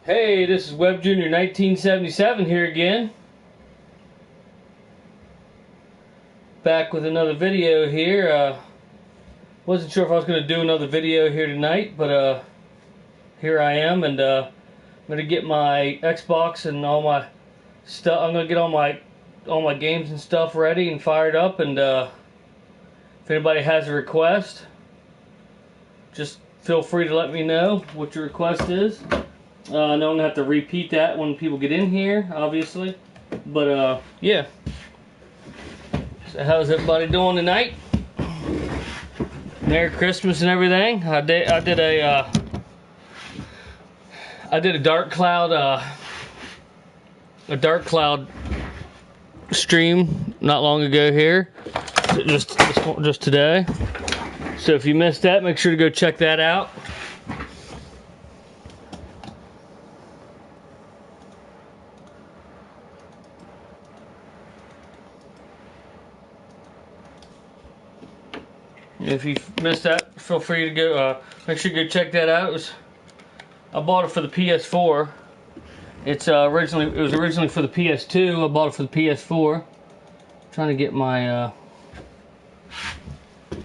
Hey, this is Web Junior 1977 here again. Back with another video here. Wasn't sure if I was going to do another video here tonight, but here I am, and I'm going to get my Xbox and all my stuff. I'm going to get all my games and stuff ready and fired up, and if anybody has a request, just feel free to let me know what your request is. I don't have to repeat that when people get in here, obviously. But, yeah. So how's everybody doing tonight? Merry Christmas and everything. I did a dark cloud stream not long ago here, just today. So if you missed that, make sure to go check that out. If you missed that, feel free to go. Make sure you go check that out. I bought it for the PS4. It was originally for the PS2. I bought it for the PS4. Trying to get my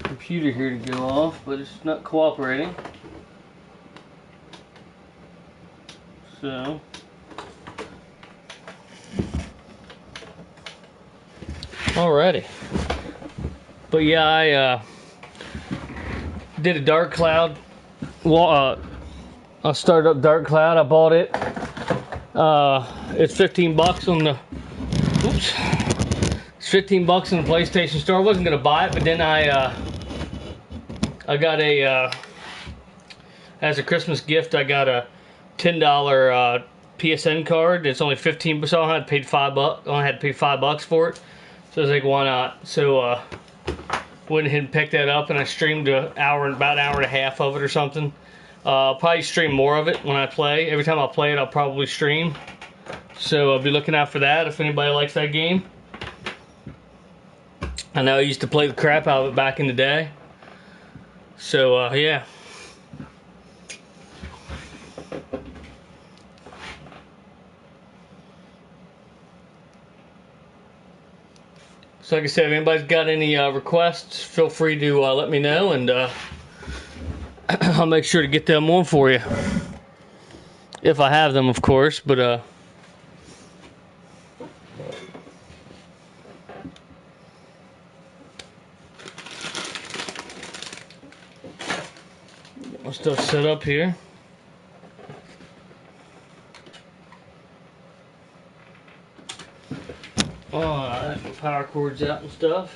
computer here to go off, but it's not cooperating. So, alrighty. But yeah, I did a dark cloud. I started up dark cloud. I bought it. It's 15 bucks on the. Oops. It's 15 bucks in the PlayStation Store. I wasn't gonna buy it, but then I got a as a Christmas gift. I got a $10 PSN card. It's only 15, so I had paid $5. I only had to pay $5 for it. So I was like, why not? So went ahead and picked that up, and I streamed about an hour and a half of it or something. I'll probably stream more of it when I play. Every time I play it, I'll probably stream. So I'll be looking out for that if anybody likes that game. I know I used to play the crap out of it back in the day. So yeah. So like I said, if anybody's got any requests, feel free to let me know, and I'll make sure to get them on for you. If I have them, of course, but get my stuff set up here. I have my power cords out and stuff.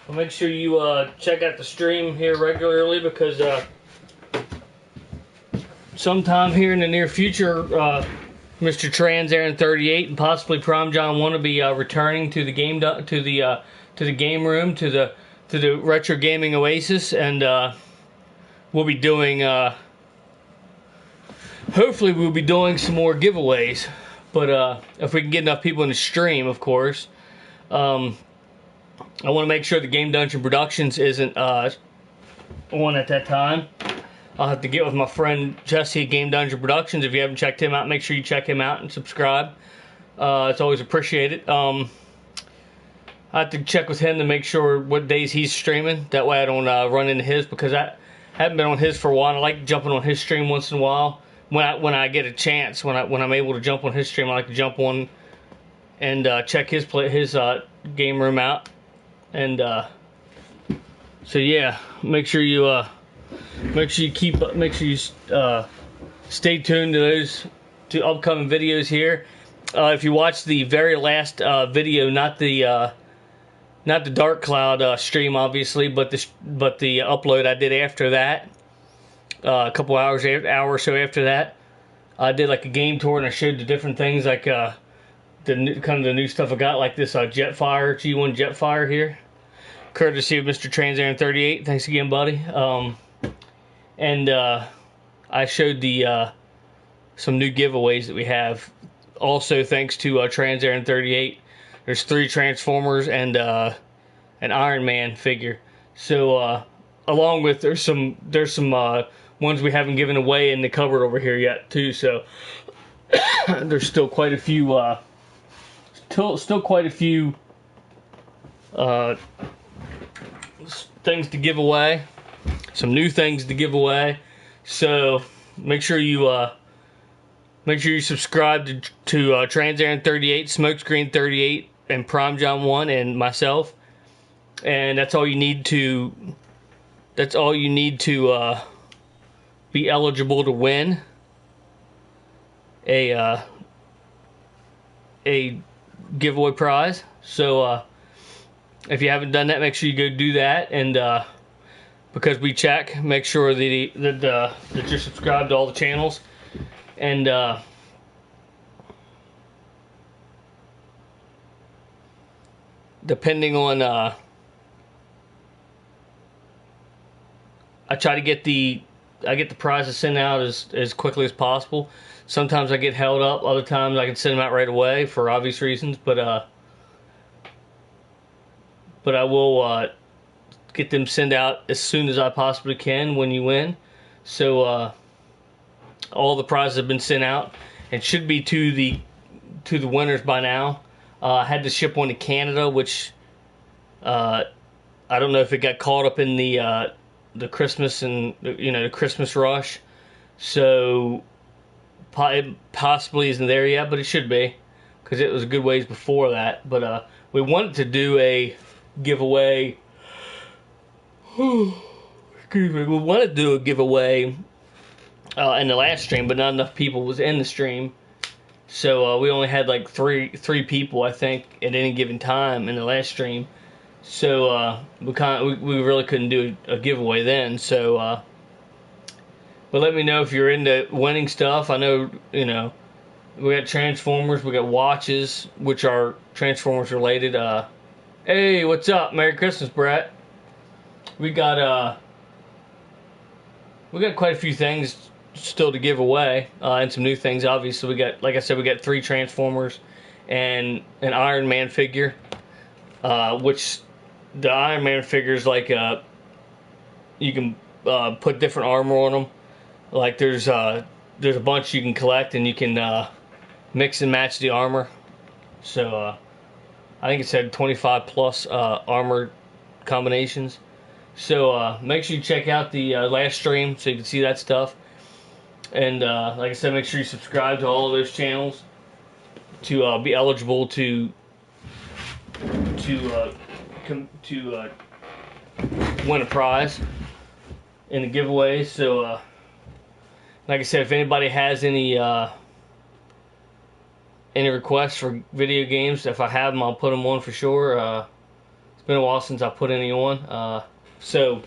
Well, make sure you check out the stream here regularly, because sometime here in the near future, Mr. Trans Aaron 38 and possibly Prime John 1 will be returning to the game room, to the retro gaming Oasis, and we'll be doing hopefully we'll be doing some more giveaways. But if we can get enough people in the stream, of course. I want to make sure the Game Dungeon Productions isn't on at that time. I'll have to get with my friend Jesse at Game Dungeon Productions. If you haven't checked him out, make sure you check him out and subscribe. It's always appreciated. I have to check with him to make sure what days he's streaming. That way I don't run into his, because I haven't been on his for a while. I like jumping on his stream once in a while. When I get a chance, when I'm able to jump on his stream, I like to jump on and check his game room out. And so yeah, make sure you stay tuned to upcoming videos here. If you watch the very last video, not the dark cloud stream, obviously, but the upload I did after that, a couple hour or so after that, I did like a game tour, and I showed the different things, like the new stuff I got, like this Jetfire G1 Jetfire here, courtesy of Mr. Trans Aaron 38. Thanks again, buddy. And I showed the some new giveaways that we have. Also, thanks to Trans Aaron 38, there's 3 Transformers and an Iron Man figure. So along with there's some ones we haven't given away in the cupboard over here yet too. So there's still quite a few still quite a few things to give away. Some new things to give away. So make sure you subscribe to Trans Aaron 38, Smokescreen 38, and Prime John 1, and myself. And that's all you need to. That's all you need to be eligible to win a giveaway prize. So if you haven't done that, make sure you go do that. And because we check, make sure that you're subscribed to all the channels. And depending on, I try to get the prizes sent out as quickly as possible. Sometimes I get held up. Other times I can send them out right away for obvious reasons. But I will get them sent out as soon as I possibly can when you win. So all the prizes have been sent out and should be to the winners by now. I had to ship one to Canada, which I don't know if it got caught up in the Christmas and the Christmas rush. So it possibly isn't there yet, but it should be, because it was a good ways before that. But we wanted to do a giveaway. Excuse me. We wanted to do a giveaway in the last stream, but not enough people was in the stream. So we only had like three people, I think, at any given time in the last stream. So we really couldn't do a giveaway then. So but let me know if you're into winning stuff. I know, we got Transformers, we got watches, which are Transformers related. Hey, what's up? Merry Christmas, Brett. We got quite a few things still to give away, and some new things. Obviously, we got, like I said, we got 3 Transformers and an Iron Man figure, which the Iron Man figure is like you can put different armor on them. Like there's a bunch you can collect, and you can mix and match the armor. So I think it said 25 plus armor combinations. So make sure you check out the last stream so you can see that stuff. And like I said, make sure you subscribe to all of those channels to be eligible to win a prize in the giveaway. So like I said, if anybody has any requests for video games, if I have them, I'll put them on for sure. It's been a while since I put any on. So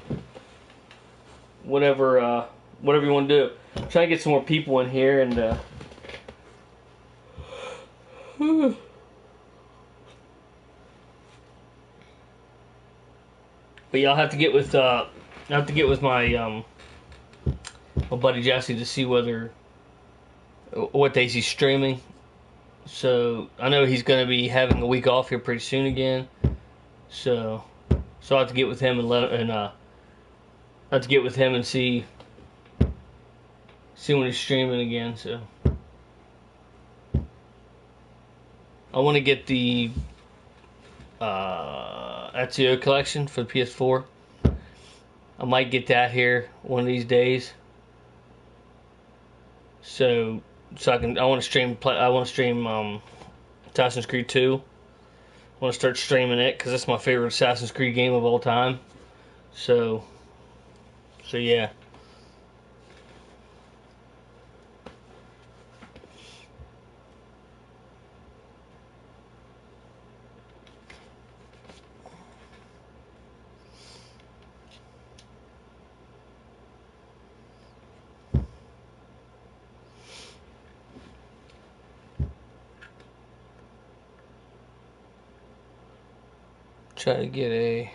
whatever you want to do. I'm trying to get some more people in here, and but yeah, I'll have to get with my buddy Jesse to see what days he's streaming. So I know he's going to be having a week off here pretty soon again. So I have to get with him and see when he's streaming again. So I want to get the Ezio collection for the PS4. I might get that here one of these days. So I want to stream Assassin's Creed 2. I want to start streaming it because that's my favorite Assassin's Creed game of all time. So yeah. Try to get a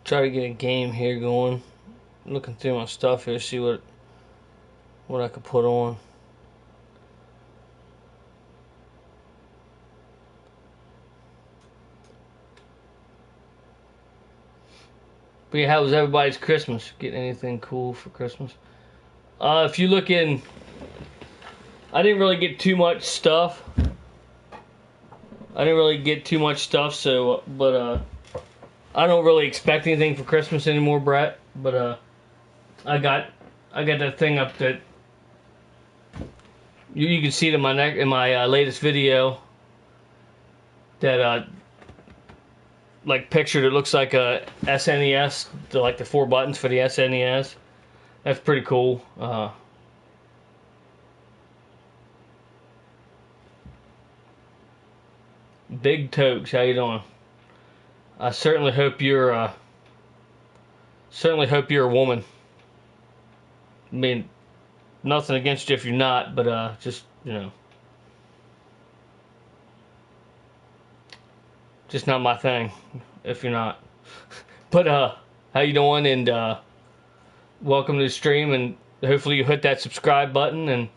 try to get a game here going. Looking through my stuff here, see what I could put on. But yeah, how was everybody's Christmas? Getting anything cool for Christmas? If you look in, I didn't really get too much stuff. So, but I don't really expect anything for Christmas anymore, Brett. But I got that thing up that you can see it in my latest video. That like pictured, it looks like a SNES, like the 4 buttons for the SNES. That's pretty cool. Big Tokes, how you doing? I certainly hope you're a woman. I mean, nothing against you if you're not, but just, you know, just not my thing if you're not. But how you doing? And welcome to the stream, and hopefully you hit that subscribe button,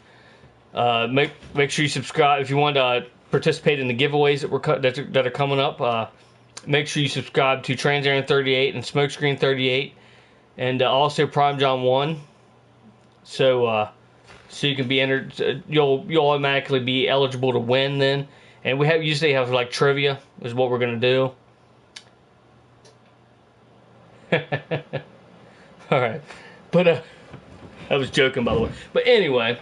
and make sure you subscribe if you want to participate in the giveaways that are coming up. Make sure you subscribe to Transarian 38 and Smokescreen 38, and also Prime John 1. So you can be entered. You'll automatically be eligible to win then. And we usually have like trivia is what we're gonna do. All right, but I was joking, by the way. But anyway,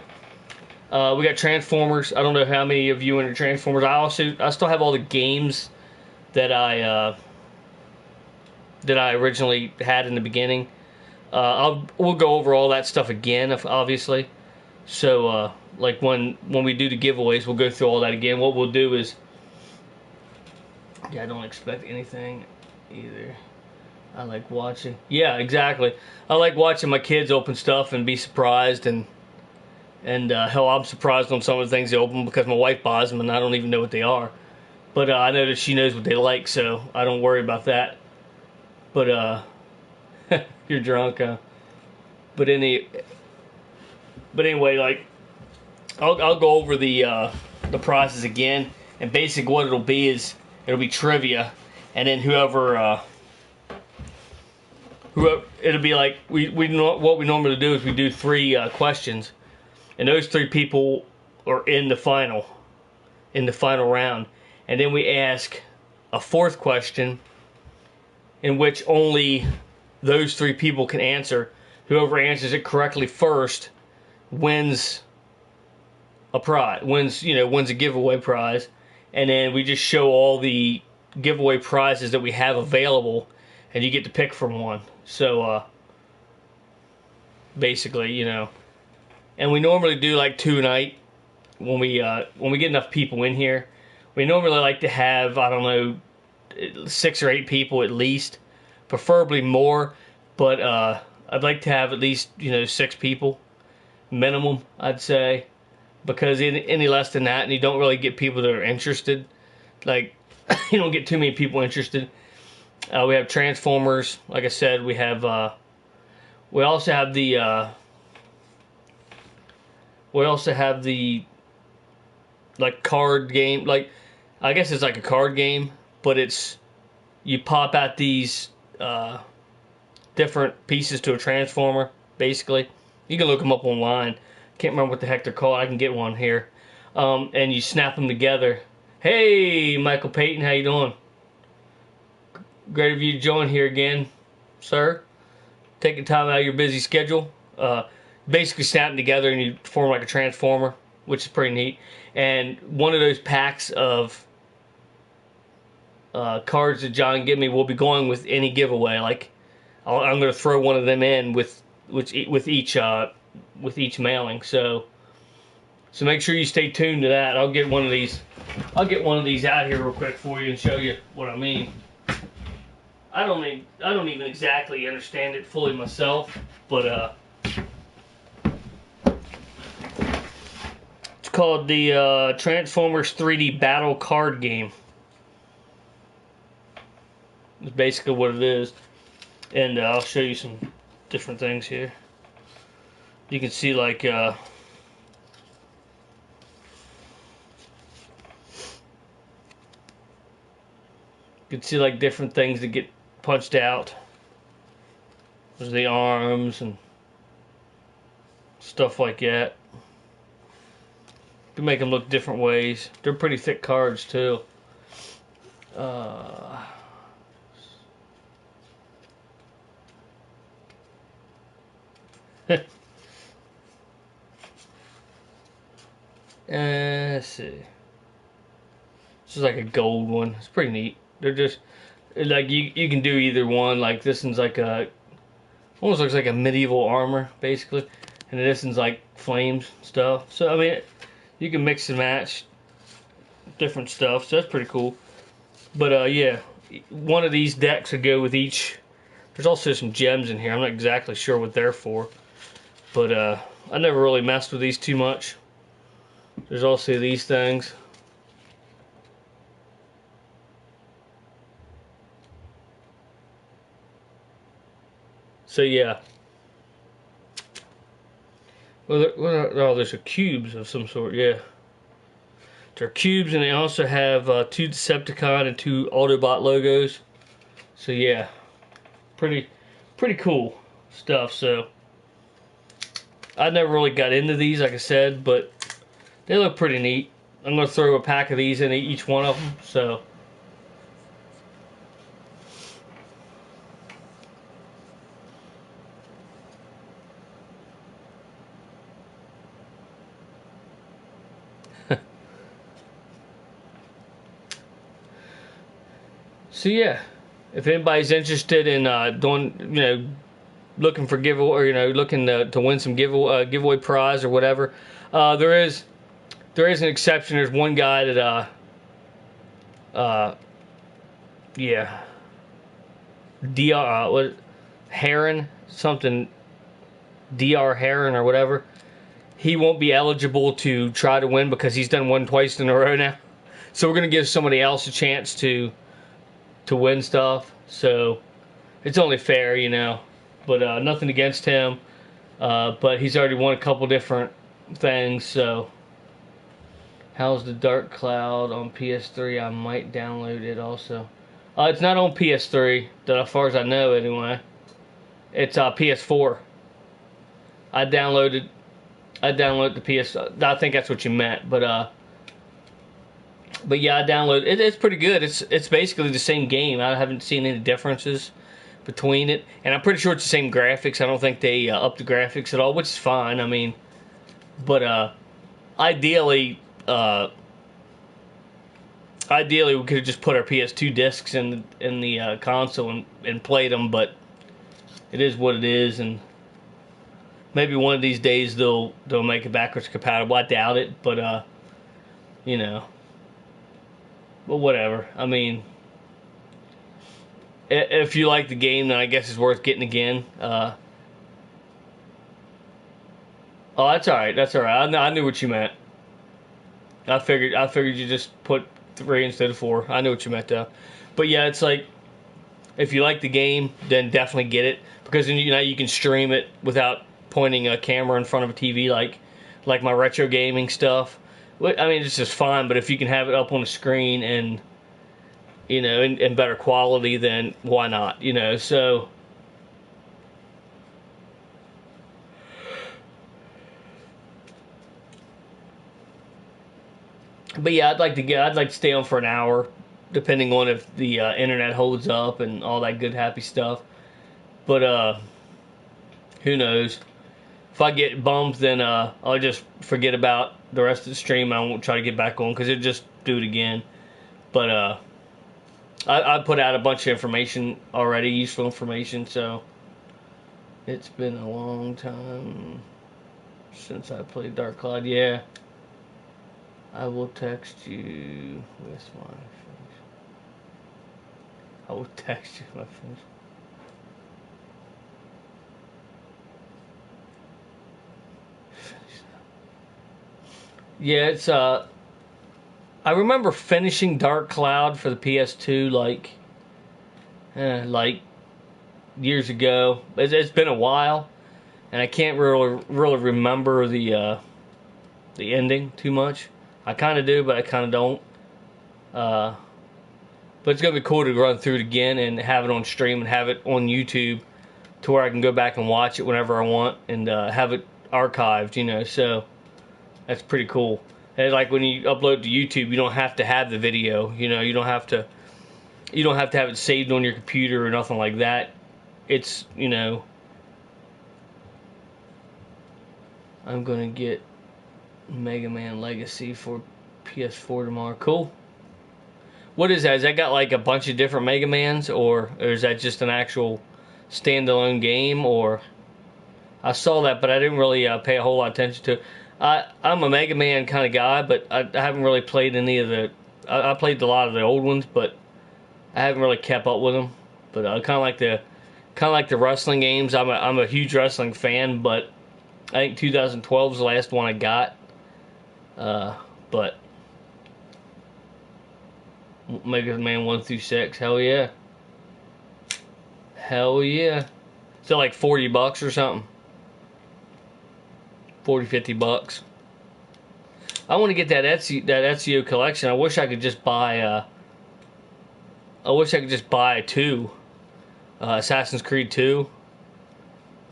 we got Transformers. I don't know how many of you into Transformers. I still have all the games that I originally had in the beginning. We'll go over all that stuff again, obviously. So like when we do the giveaways, we'll go through all that again. What we'll do is, yeah, I don't expect anything either. I like watching. Yeah, exactly. I like watching my kids open stuff and be surprised, and hell, I'm surprised on some of the things they open because my wife buys them and I don't even know what they are. But I know that she knows what they like, so I don't worry about that. But you're drunk, huh? But anyway, like I'll go over the process again, and basically what it'll be is it'll be trivia, and then whoever it'll be like what we normally do is we do 3 questions, and those 3 people are in the final round, and then we ask a 4th question in which only those 3 people can answer. Whoever answers it correctly first wins a prize, wins a giveaway prize, and then we just show all the giveaway prizes that we have available, and you get to pick from one. So basically, and we normally do like 2 a night when we get enough people in here. We normally like to have, I don't know, 6 or 8 people at least, preferably more, but I'd like to have at least 6 people minimum, I'd say, because any less than that and you don't really get people that are interested, like you don't get too many people interested. We have Transformers, like I said. We have we also have the like card game, like I guess it's like a card game, but it's you pop out these different pieces to a Transformer, basically. You can look them up online. Can't remember what the heck they're called. I can get one here. And you snap them together. Hey, Michael Payton, how you doing? Great of you to join here again, sir. Taking time out of your busy schedule. Basically snap them together and you form like a Transformer, which is pretty neat. And one of those packs of cards that John gave me will be going with any giveaway. Like I'm going to throw one of them in with each mailing. So make sure you stay tuned to that. I'll get one of these out here real quick for you and show you what I mean. I don't even exactly understand it fully myself, but it's called the Transformers 3D Battle Card Game. That's basically what it is. And I'll show you some different things here. You can see like you can see like different things that get punched out. There's the arms and stuff like that. You can make them look different ways. They're pretty thick cards too. Let's see. This is like a gold one. It's pretty neat. They're just like you can do either one. Like this one's like a almost looks like a medieval armor basically, and this one's like flames stuff. So I mean, you can mix and match different stuff. So that's pretty cool. But yeah, one of these decks would go with each. There's also some gems in here. I'm not exactly sure what they're for, but I never really messed with these too much. There's also these things. So yeah. Well, oh, there's a cubes of some sort. Yeah. They're cubes, and they also have 2 Decepticon and 2 Autobot logos. So yeah, pretty cool stuff. So I never really got into these, like I said, but they look pretty neat. I'm gonna throw a pack of these in each one of them. So. So yeah, if anybody's interested in doing, looking for giveaway, or looking to win some giveaway prize or whatever, there is an exception. There's one guy that yeah, Dr. What Heron something, Dr. Heron or whatever. He won't be eligible to try to win because he's done one twice in a row now. So we're gonna give somebody else a chance to win stuff, so it's only fair, but nothing against him, but he's already won a couple different things. So how's the Dark Cloud on PS3? I might download it also. It's not on PS3, as far as I know anyway. It's PS4. I downloaded the PS. I think that's what you meant, but yeah, I downloaded it. It's pretty good. It's basically the same game. I haven't seen any differences between it, and I'm pretty sure it's the same graphics. I don't think they upped the graphics at all, which is fine. I mean, but ideally we could have just put our PS2 discs in the console and played them. But it is what it is, and maybe one of these days they'll make it backwards compatible. I doubt it, but But whatever. I mean, if you like the game, then I guess it's worth getting again. Oh, that's all right. That's all right. I knew what you meant. I figured you just put 3 instead of 4. I knew what you meant though. But yeah, it's like if you like the game, then definitely get it, because then you can stream it without pointing a camera in front of a TV like my retro gaming stuff. I mean, it's just fine, but if you can have it up on the screen and, in better quality, then why not, so. But yeah, I'd like to stay on for an hour, depending on if the internet holds up and all that good happy stuff. But who knows? If I get bumped, then I'll just forget about the rest of the stream. I won't try to get back on because it'll just do it again. But I put out a bunch of information already, useful information. So it's been a long time since I played Dark Cloud. Yeah, I will text you with my finish. I will text you my finish. Yeah, it's I remember finishing Dark Cloud for the PS2 like years ago. It's been a while, and I can't really remember the ending too much. I kind of do, but I kind of don't. But it's gonna be cool to run through it again and have it on stream and have it on YouTube, to where I can go back and watch it whenever I want and have it archived. You know, so that's pretty cool. And like when you upload to YouTube, you don't have to have the video. You know, you don't have to have it saved on your computer or nothing like that. It's, you know, I'm gonna get Mega Man Legacy for PS4 tomorrow. Cool. What is that? Has that got like a bunch of different Mega Mans, or is that just an actual standalone game? Or I saw that, but I didn't really pay a whole lot of attention to it. I'm a Mega Man kind of guy, but I haven't really played any of the. I played a lot of the old ones, but I haven't really kept up with them. But kind of like the wrestling games. I'm a huge wrestling fan, but I think 2012 is the last one I got. But Mega Man 1 through 6, hell yeah. Hell yeah. So like $40 or something. 40, $50. I want to get that Ezio collection. I wish I could just buy two. Assassin's Creed 2.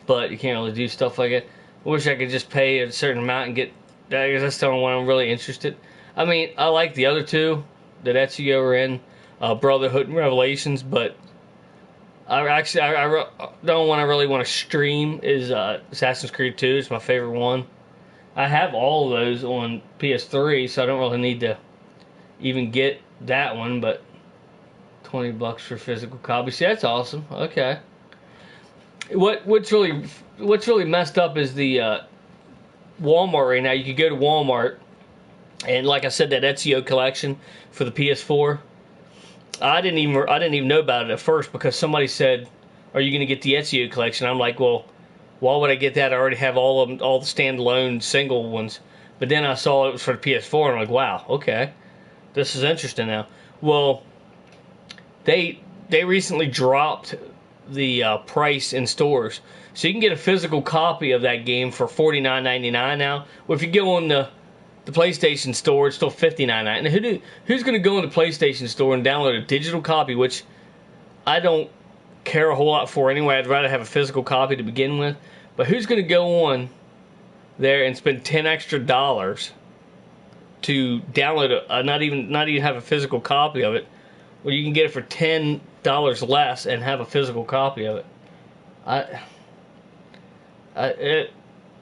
But you can't really do stuff like it. I wish I could just pay a certain amount and get that, because that's the only one I'm really interested. I mean, I like the other two that Ezio are in, Brotherhood and Revelations, but the only one I really want to stream is Assassin's Creed 2. It's my favorite one. I have all of those on PS3, so I don't really need to even get that one, but $20 for physical copy. See, that's awesome. Okay. What's really messed up is the Walmart right now. You could go to Walmart, and like I said, that Ezio collection for the PS4. I didn't even know about it at first, because somebody said, "Are you going to get the Ezio collection?" I'm like, "Well, why would I get that? I already have all the standalone single ones." But then I saw it was for the PS4, and I'm like, "Wow, okay, this is interesting now." Well, they recently dropped the price in stores, so you can get a physical copy of that game for $49.99 now. Well, if you go on the PlayStation Store, it's still $59.99. And who's going to go in the PlayStation Store and download a digital copy, which I don't care a whole lot for anyway. I'd rather have a physical copy to begin with. But who's going to go on there and spend $10 extra to download not even have a physical copy of it? Well, you can get it for $10 less and have a physical copy of it.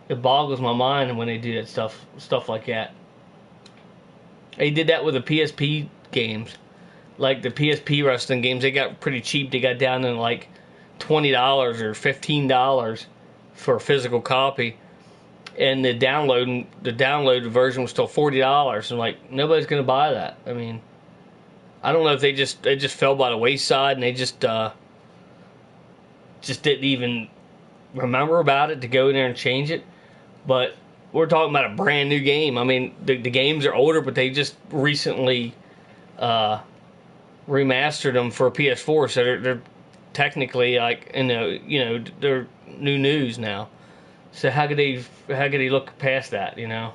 It boggles my mind when they do that stuff like that. They did that with the PSP games, like the PSP wrestling games. They got pretty cheap. They got down to like $20 or $15 for a physical copy, and the downloaded version was still $40. And like, nobody's gonna buy that. I mean, I don't know if they just fell by the wayside and they just didn't even remember about it to go in there and change it. But we're talking about a brand new game. I mean, the games are older, but they just recently remastered them for PS4, so they're technically like they're new news now. So how could they look past that? You know.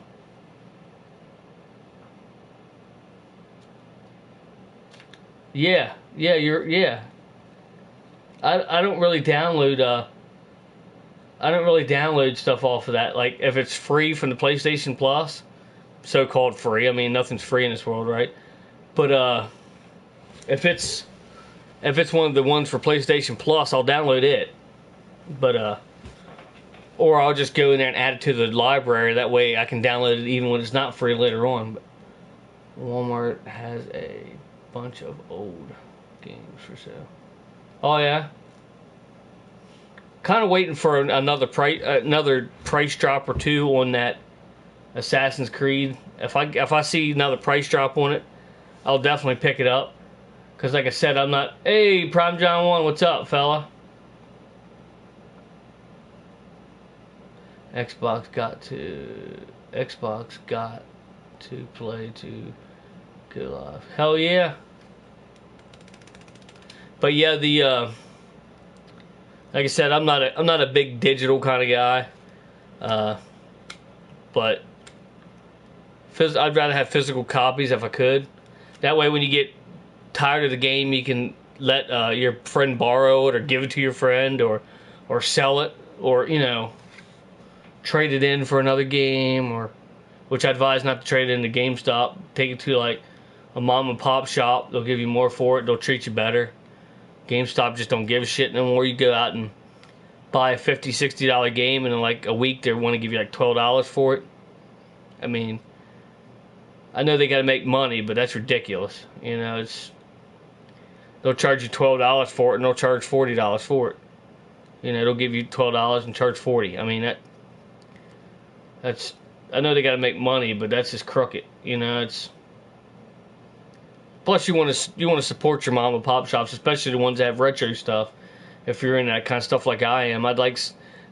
Yeah. I don't really download. I don't really download stuff off of that. Like, if it's free from the PlayStation Plus, so-called free. I mean, nothing's free in this world, right? But if it's one of the ones for PlayStation Plus, I'll download it. But or I'll just go in there and add it to the library. That way, I can download it even when it's not free later on. But Walmart has a bunch of old games for sale. Oh yeah. Kind of waiting for another price drop or two on that Assassin's Creed. If I see another price drop on it, I'll definitely pick it up. Cause like I said, I'm not. Hey, Prime John 1, what's up, fella? Xbox got to play to go live. Hell yeah. But yeah, Like I said, I'm not a big digital kind of guy, but I'd rather have physical copies if I could. That way, when you get tired of the game, you can let your friend borrow it or give it to your friend or sell it or trade it in for another game, or which I advise not to trade it into GameStop. Take it to like a mom and pop shop. They'll give you more for it. They'll treat you better. GameStop just don't give a shit no more. You go out and buy a $50, $60 game, and in like a week they want to give you like $12 for it. I mean, I know they got to make money, but that's ridiculous. They'll charge you $12 for it, and they'll charge $40 for it. They'll give you $12 and charge $40. I mean that's I know they got to make money, but that's just crooked. It's plus you want to support your mom and pop shops, especially the ones that have retro stuff. If you're in that kind of stuff like I am,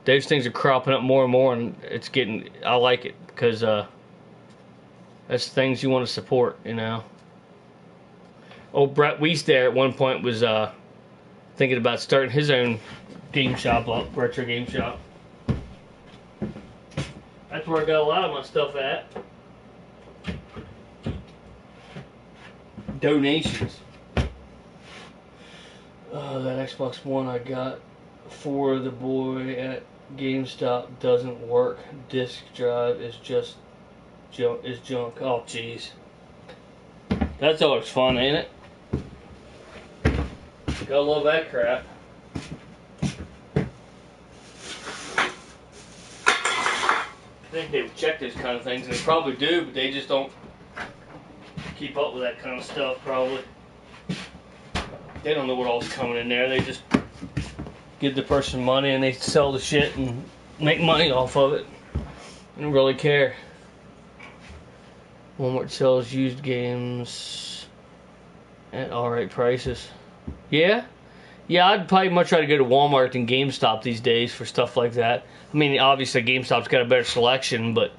those things are cropping up more and more, and I like it because that's things you want to support. Old Brett Weiss there at one point was thinking about starting his own game shop up, retro game shop. That's where I got a lot of my stuff at. Donations. That Xbox One I got for the boy at GameStop doesn't work. Disk drive is just junk. Oh, jeez. That's always fun, ain't it? Gotta love that crap. I think they would check those kind of things, and they probably do, but they just don't keep up with that kind of stuff, probably. They don't know what all's coming in there. They just give the person money, and they sell the shit and make money off of it. They don't really care. Walmart sells used games at alright prices. Yeah? Yeah, I'd probably much rather go to Walmart than GameStop these days for stuff like that. I mean, obviously GameStop's got a better selection, but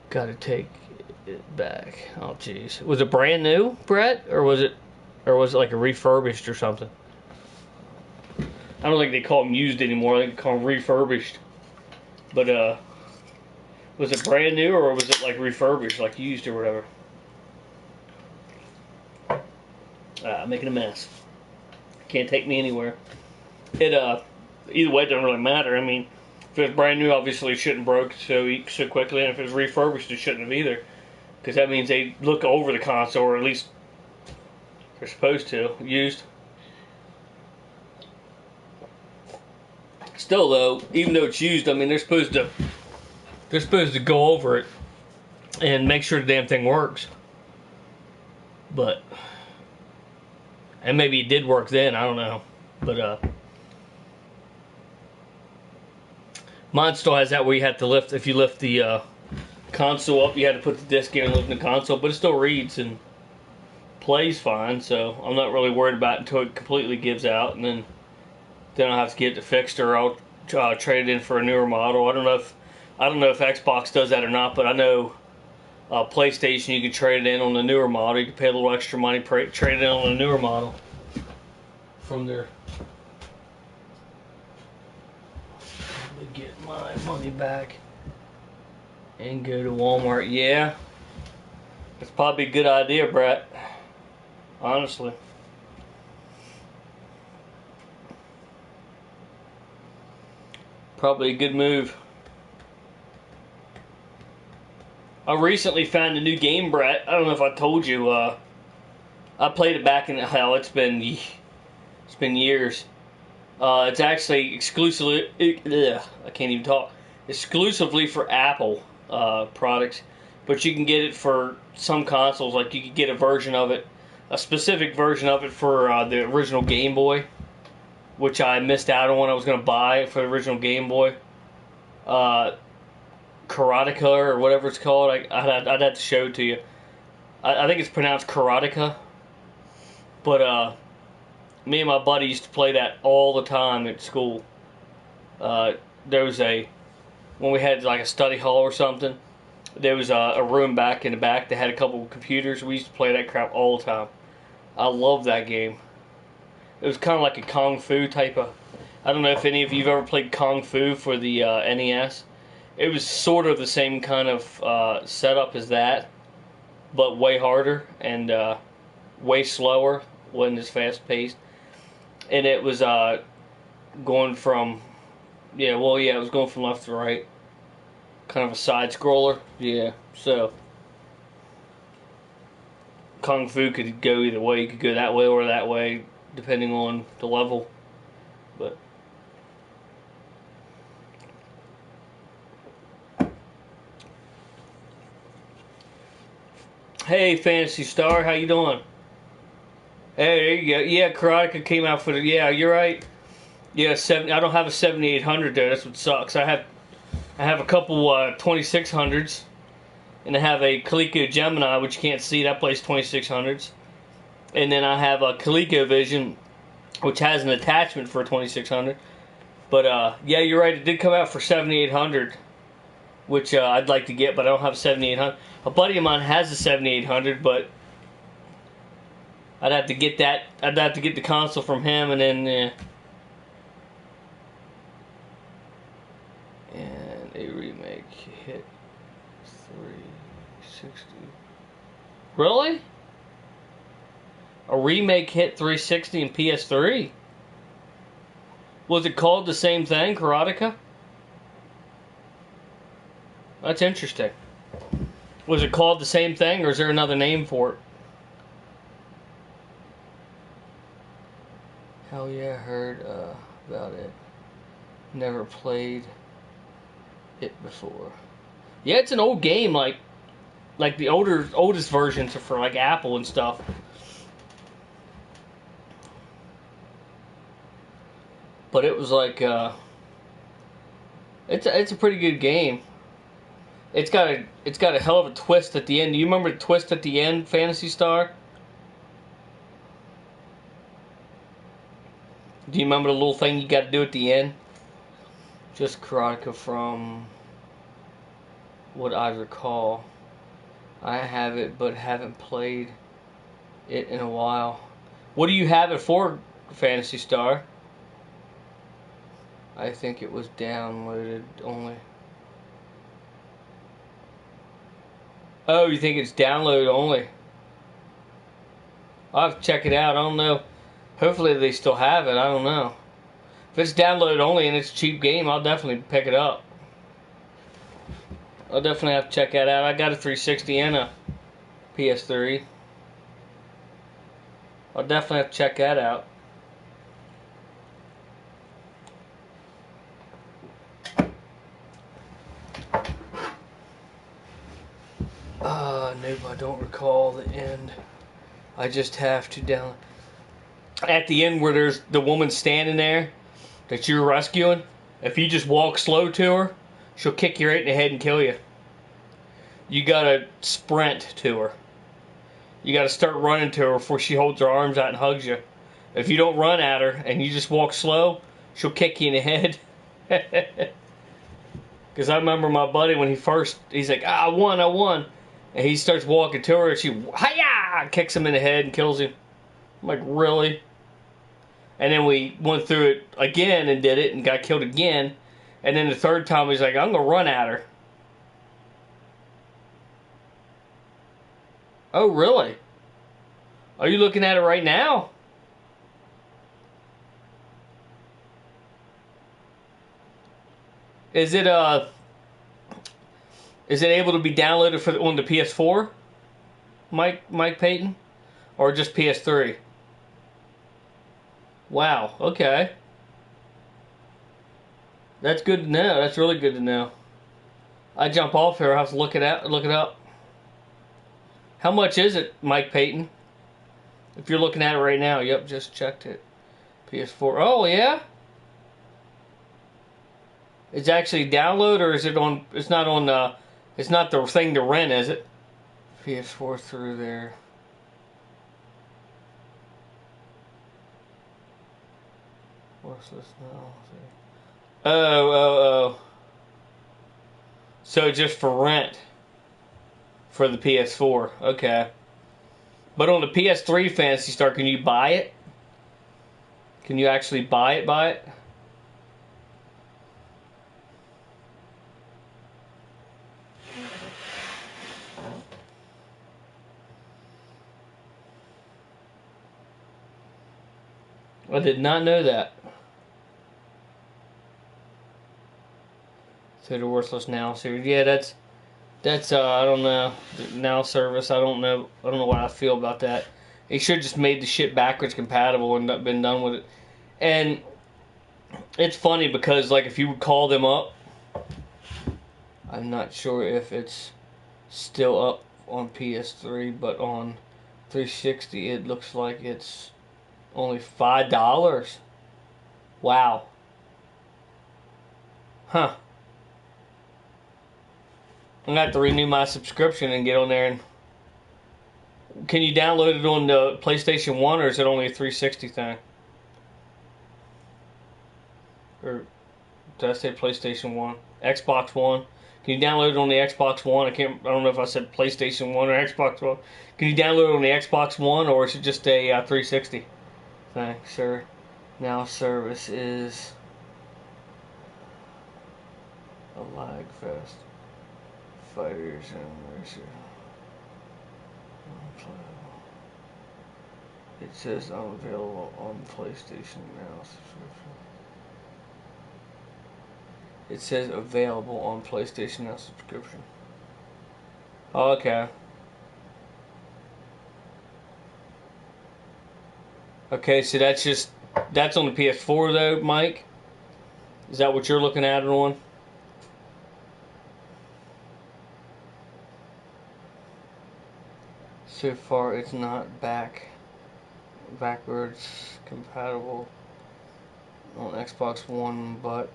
gotta take it back. Oh, jeez. Was it brand new, Brett? Or was it like a refurbished or something? I don't think they call them used anymore. I think they call them refurbished. But, was it brand new or was it like refurbished, like used or whatever? I'm making a mess. Can't take me anywhere. Either way, it doesn't really matter. I mean, if it was brand new, obviously it shouldn't broke so quickly, and if it was refurbished, it shouldn't have either. Because that means they look over the console, or at least they're supposed to. Used. Still, though, even though it's used, I mean, they're supposed to go over it and make sure the damn thing works. And maybe it did work then, I don't know. But, mine still has that where you have to lift, if you lift the console up, you had to put the disc in and lift the console, but it still reads and plays fine, so I'm not really worried about it until it completely gives out, and then I'll have to get it fixed, or I'll trade it in for a newer model. I don't know if Xbox does that or not, but I know PlayStation, you can trade it in on the newer model. You can pay a little extra money, trade it in on a newer model from there. Let me get my money back and go to Walmart. Yeah, that's probably a good idea, Brett. Honestly. Probably a good move. I recently found a new game, Brett. I don't know if I told you. I played it back in hell. It's been years. It's actually exclusively. I can't even talk. Exclusively for Apple products, but you can get it for some consoles. Like you could get a version of it, a specific version of it for the original Game Boy, which I missed out on when I was going to buy it for the original Game Boy. Karateka or whatever it's called. I'd have to show it to you. I think it's pronounced Karateka. But me and my buddy used to play that all the time at school. There was when we had like a study hall or something, there was a room back in the back that had a couple of computers. We used to play that crap all the time. I love that game. It was kind of like a kung fu type of I don't know if any of you've ever played Kung Fu for the NES. It was sort of the same kind of setup as that, but way harder and way slower. Wasn't as fast paced, and it was going from it was going from left to right, kind of a side scroller. Yeah, so Kung Fu could go either way. You could go that way or that way, depending on the level. But hey, Fantasy Star, how you doing? Hey, there you go. Yeah, Karateka came out for the. Yeah, you're right. Yeah, I don't have a 7800 there. That's what sucks. I have a couple 2600s, and I have a Coleco Gemini, which you can't see. That plays 2600s, and then I have a ColecoVision, which has an attachment for a 2600. But yeah, you're right. It did come out for 7800, which I'd like to get, but I don't have a 7800. A buddy of mine has a 7800, but I'd have to get that. I'd have to get the console from him, and then. And a remake hit 360. Really? A remake hit 360 and PS3? Was it called the same thing, Karateka? That's interesting. Was it called the same thing, or is there another name for it? Hell yeah, I heard about it. Never played it before. Yeah, it's an old game, like the oldest versions are for like Apple and stuff. But it was like it's a pretty good game. It's got a hell of a twist at the end. Do you remember the twist at the end, Fantasy Star? Do you remember the little thing you got to do at the end? Just Karateka from what I recall. I have it, but haven't played it in a while. What do you have it for, Fantasy Star? I think it was downloaded only. Oh, you think it's download only? I'll have to check it out. I don't know. Hopefully they still have it. I don't know. If it's download only and it's a cheap game, I'll definitely pick it up. I'll definitely have to check that out. I got a 360 and a PS3. I'll definitely have to check that out. Nope, I don't recall the end. I just have to download. At the end where there's the woman standing there that you're rescuing, if you just walk slow to her, she'll kick you right in the head and kill you. You gotta sprint to her. You gotta start running to her before she holds her arms out and hugs you. If you don't run at her and you just walk slow, she'll kick you in the head. Because I remember my buddy when he's like, I won. And he starts walking to her and she, hi-ya! Kicks him in the head and kills him. I'm like, really? And then we went through it again and did it and got killed again. And then the third time he's like, I'm going to run at her. Oh, really? Are you looking at it right now? Is it able to be downloaded on the PS4, Mike Payton, or just PS3? Wow. Okay. That's good to know. That's really good to know. I jump off here. I have to look it up. How much is it, Mike Payton? If you're looking at it right now. Yep, just checked it. PS4. Oh yeah. It's actually download, or is it on? It's not on. It's not the thing to rent, is it? PS4 through there. What's this now? Oh. So just for rent for the PS4. Okay. But on the PS3 Fantasy Star, can you buy it? Can you actually buy it? I did not know that. So the Worthless Now series. Yeah, that's I don't know. The Now service, I don't know what I feel about that. They should just made the shit backwards compatible and not been done with it. And it's funny because, like, if you would call them up, I'm not sure if it's still up on PS3, but on 360 it looks like it's only $5. Wow. Huh. I'm gonna have to renew my subscription and get on there. And can you download it on the PlayStation 1, or is it only a 360 thing? Or did I say PlayStation 1? Xbox One. Can you download it on the Xbox One? I don't know if I said PlayStation 1 or Xbox One. Can you download it on the Xbox One, or is it just a 360 thing, sir? Now service is a lag fest. Fighters and racers. It says unavailable on PlayStation Now subscription. It says available on PlayStation Now subscription. Oh, okay. Okay, so that's on the PS4 though, Mike? Is that what you're looking at it on? So far, it's not backwards compatible on Xbox One, but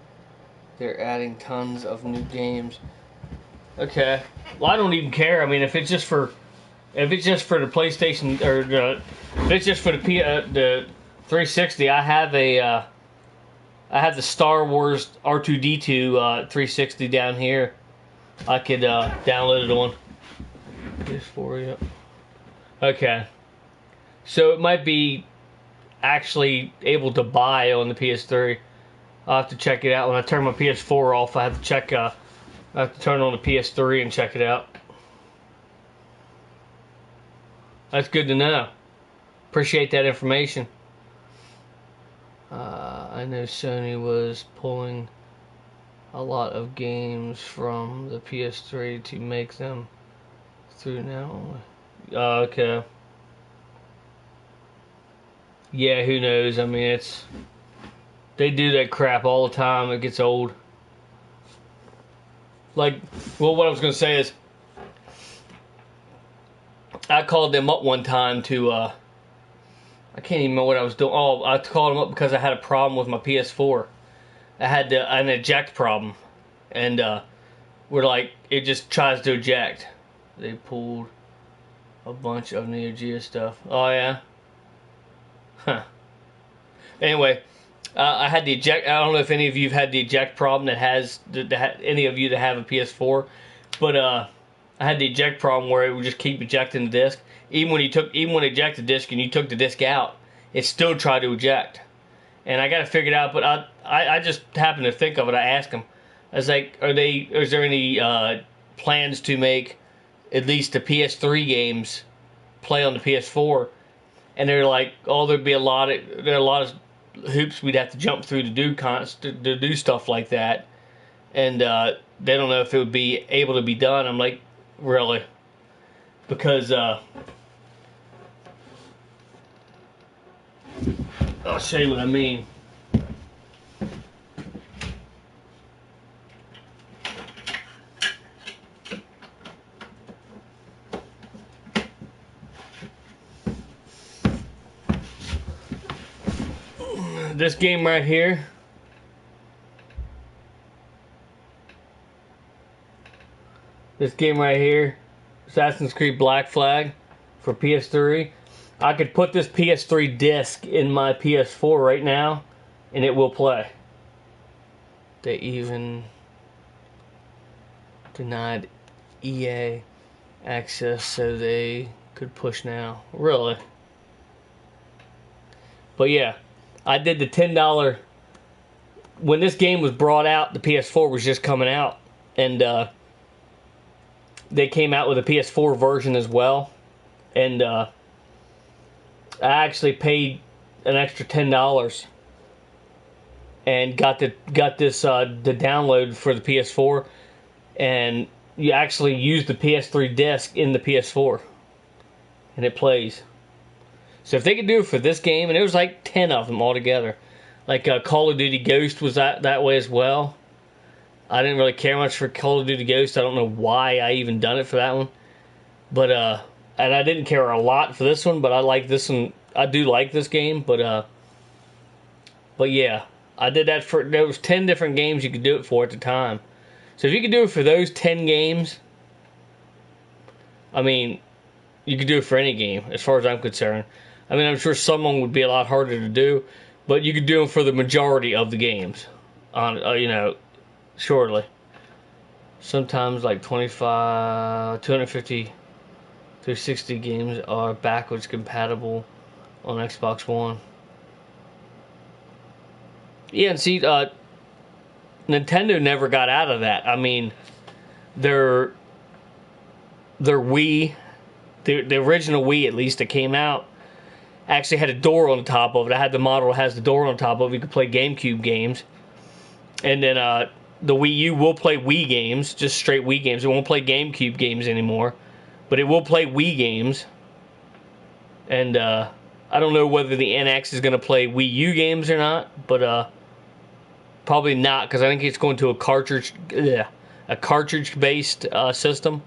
they're adding tons of new games. Okay, well, I don't even care. I mean, if it's just for the PlayStation, or if it's just for the 360, I have the Star Wars R2D2 360 down here. I could download it on PS4. Yep. Okay, so it might be actually able to buy on the PS3. I'll have to check it out when I turn my PS4 off. I have to check. I have to turn on the PS3 and check it out. That's good to know. Appreciate that information. I know Sony was pulling a lot of games from the PS3 to make them through now. Okay. Yeah, who knows? I mean, they do that crap all the time. It gets old. Like, well, what I was going to say is, I called them up one time to, I can't even remember what I was doing. Oh, I called them up because I had a problem with my PS4. I had an eject problem. And, we're like, it just tries to eject. They pulled a bunch of Neo Geo stuff. Oh, yeah? Huh. Anyway, I had the eject. I don't know if any of you have had the eject problem any of you that have a PS4, but I had the eject problem where it would just keep ejecting the disc. Even when it ejected the disc and you took the disc out, it still tried to eject. And I got to figure it out. But I just happened to think of it. I asked them. I was like, is there any plans to make at least the PS3 games play on the PS4? And they're like, oh, there are a lot of hoops we'd have to jump through to do stuff like that, and they don't know if it would be able to be done. I'm like, really? Because I'll show you what I mean. This game right here, Assassin's Creed Black Flag for PS3, I could put this PS3 disc in my PS4 right now and it will play. They even denied EA access so they could push now. Really? But yeah, I did the $10. When this game was brought out, the PS4 was just coming out. And they came out with a PS4 version as well. And I actually paid an extra $10 and got this the download for the PS4, and you actually use the PS3 disc in the PS4, and it plays. So if they could do it for this game, and it was like 10 of them altogether, like Call of Duty Ghost was that way as well. I didn't really care much for Call of Duty Ghost. I don't know why I even done it for that one, but and I didn't care a lot for this one. But I like this one. I do like this game, but yeah, I did that for. There was 10 different games you could do it for at the time. So if you could do it for those 10 games, I mean, you could do it for any game, as far as I'm concerned. I mean, I'm sure someone would be a lot harder to do, but you could do them for the majority of the games. Surely. Sometimes like 25, 250, 360 games are backwards compatible on Xbox One. Yeah, and see, Nintendo never got out of that. I mean, their Wii, the original Wii at least that came out, actually had a door on the top of it. I had the model that has the door on top of it. You could play GameCube games. And then the Wii U will play Wii games, just straight Wii games. It won't play GameCube games anymore, but it will play Wii games. And I don't know whether the NX is going to play Wii U games or not, but probably not, because I think it's going to a cartridge-based system.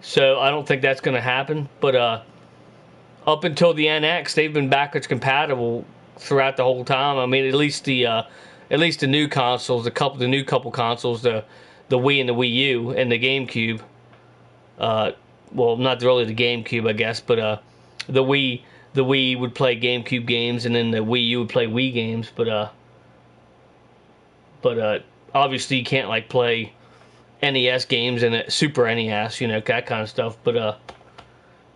So I don't think that's going to happen. But up until the NX, they've been backwards compatible throughout the whole time. I mean, at least the new consoles, the new couple consoles, the Wii and the Wii U and the GameCube. Well, not really the GameCube, I guess, but the Wii would play GameCube games, and then the Wii U would play Wii games. But obviously you can't like play NES games and Super NES, that kind of stuff. But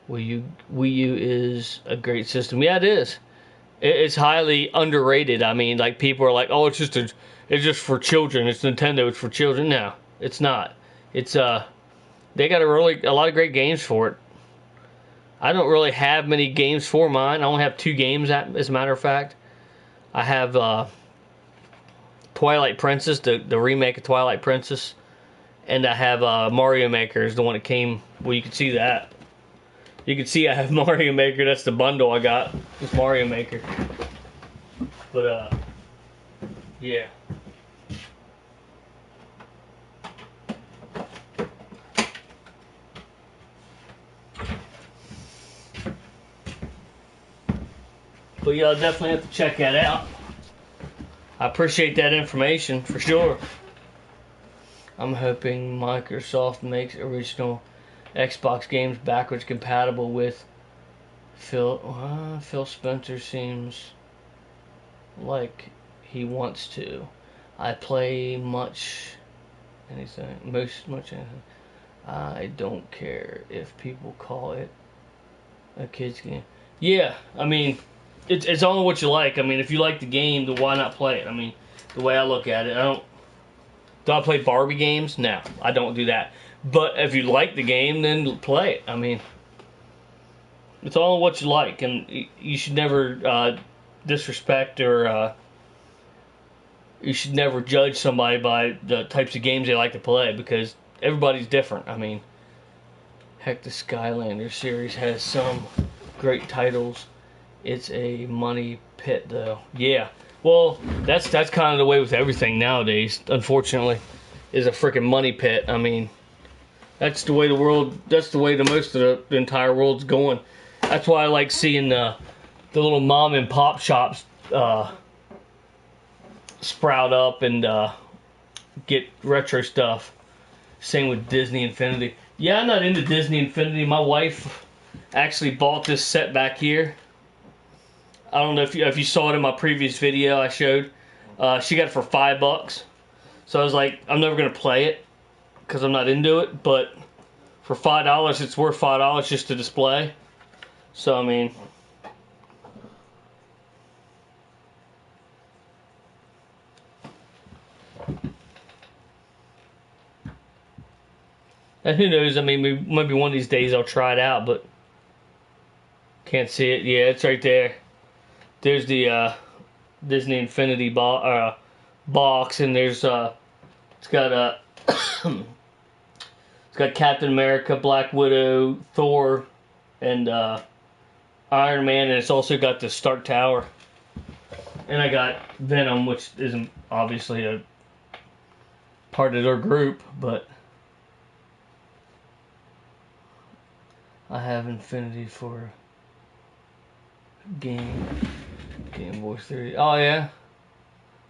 Wii U is a great system. Yeah, it is. It's highly underrated. I mean, like, people are like, "Oh, it's just for children. It's Nintendo. It's for children." No, it's not. It's they got a lot of great games for it. I don't really have many games for mine. I only have 2 games, as a matter of fact. I have Twilight Princess, the remake of Twilight Princess, and I have Mario Maker is the one that came. Well, you can see that. You can see I have Mario Maker. That's the bundle I got. It's Mario Maker. But, yeah. But yeah, I'll definitely have to check that out. I appreciate that information, for sure. I'm hoping Microsoft makes original Xbox games backwards compatible with Phil Spencer. Seems like he wants to. I play much anything. I don't care if people call it a kid's game. Yeah, I mean, it's all what you like. I mean, if you like the game, then why not play it? I mean, the way I look at it, do I play Barbie games? No, I don't do that. But if you like the game, then play it. I mean, it's all what you like, and you should never disrespect or you should never judge somebody by the types of games they like to play, because everybody's different. I mean, heck, the Skylander series has some great titles. It's a money pit, though. Yeah. Well, that's kind of the way with everything nowadays, unfortunately, is a freaking money pit. I mean, that's the way that's the way most of the entire world's going. That's why I like seeing the little mom and pop shops sprout up and get retro stuff. Same with Disney Infinity. Yeah, I'm not into Disney Infinity. My wife actually bought this set back here. I don't know if you saw it in my previous video I showed. She got it for $5. So I was like, I'm never going to play it because I'm not into it. But for $5, it's worth $5 just to display. So, I mean, and who knows? I mean, maybe one of these days I'll try it out, but can't see it. Yeah, it's right there. there's the Disney Infinity box, and there's it's got a it's got Captain America, Black Widow, Thor, and Iron Man, and it's also got the Stark Tower. And I got Venom, which isn't obviously a part of their group, but I have Infinity for Game Boy 3. Oh yeah,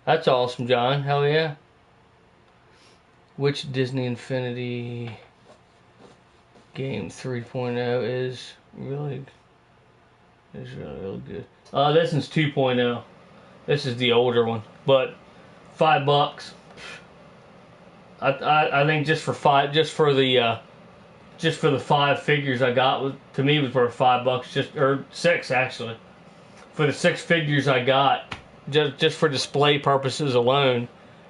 that's awesome, John. Hell yeah. Which Disney Infinity game 3.0 is really good? This is 2.0. This is the older one, but $5. I think just for the 5 figures I got, to me was worth $5, or 6 actually. For the 6 figures I got, just for display purposes alone,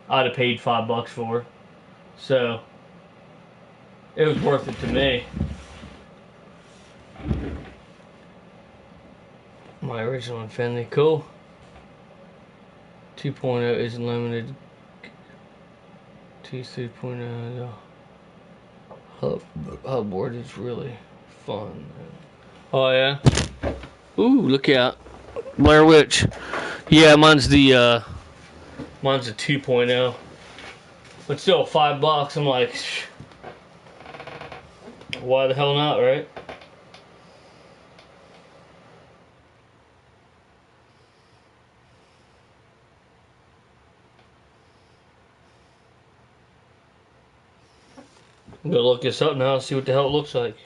I'd have paid $5 for. So it was worth it to me. My original Infinity, cool. 2.0 isn't limited. T3.0 hub board is really fun. Oh yeah. Ooh, look out. Blair Witch. Yeah, mine's the 2.0. But still, $5. I'm like, why the hell not, right? I'm gonna look this up now and see what the hell it looks like.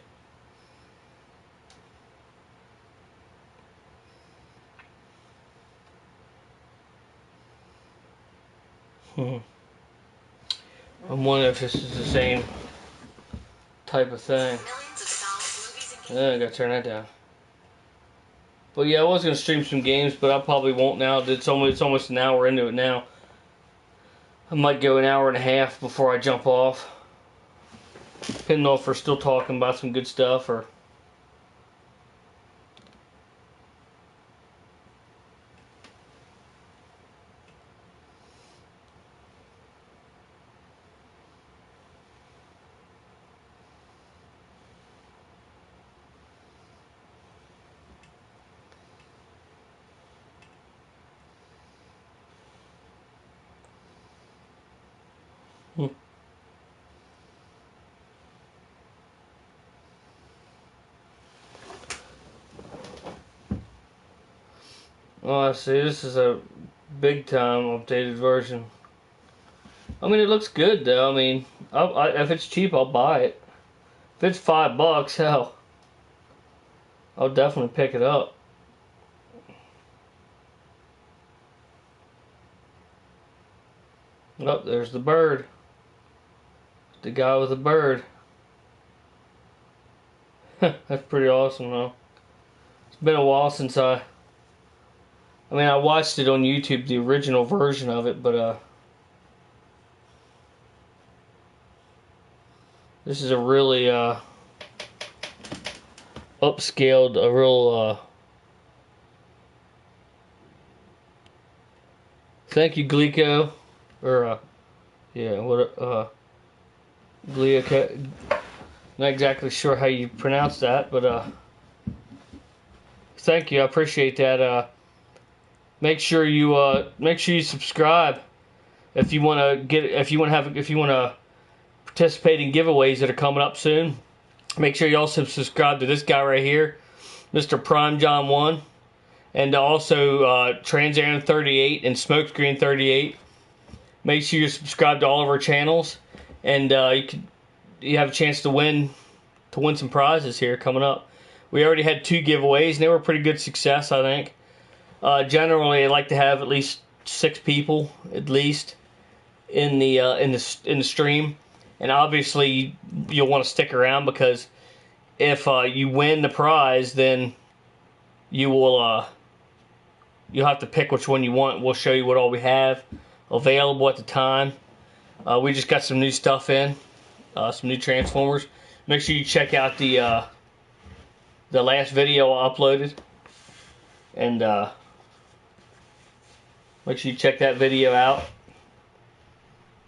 I'm wondering if this is the same type of thing. I gotta turn that down. But yeah, I was gonna stream some games, but I probably won't now. It's almost an hour into it now. I might go an hour and a half before I jump off. Depending on if we're still talking about some good stuff or. Oh, I see. This is a big time updated version. I mean, it looks good though. I mean, if it's cheap, I'll buy it. If it's $5, hell, I'll definitely pick it up. Oh, there's the bird. The guy with the bird. That's pretty awesome though. It's been a while since I mean, I watched it on YouTube, the original version of it, but this is a really upscaled, a real thank you, Glico, or yeah, what Glico. Not exactly sure how you pronounce that, but thank you, I appreciate that. Make sure you subscribe if you want to participate in giveaways that are coming up soon. Make sure you also subscribe to this guy right here, Mr. Prime John 1, and also Trans 38 and Smokescreen 38. Make sure you subscribe to all of our channels, and you have a chance to win some prizes here coming up. We already had 2 giveaways, and they were a pretty good success, I think. Generally, I like to have at least 6 people, at least, in the stream, and obviously you'll want to stick around, because if you win the prize, then you'll have to pick which one you want. We'll show you what all we have available at the time. We just got some new stuff in, some new Transformers. Make sure you check out the last video I uploaded, and Make sure you check that video out.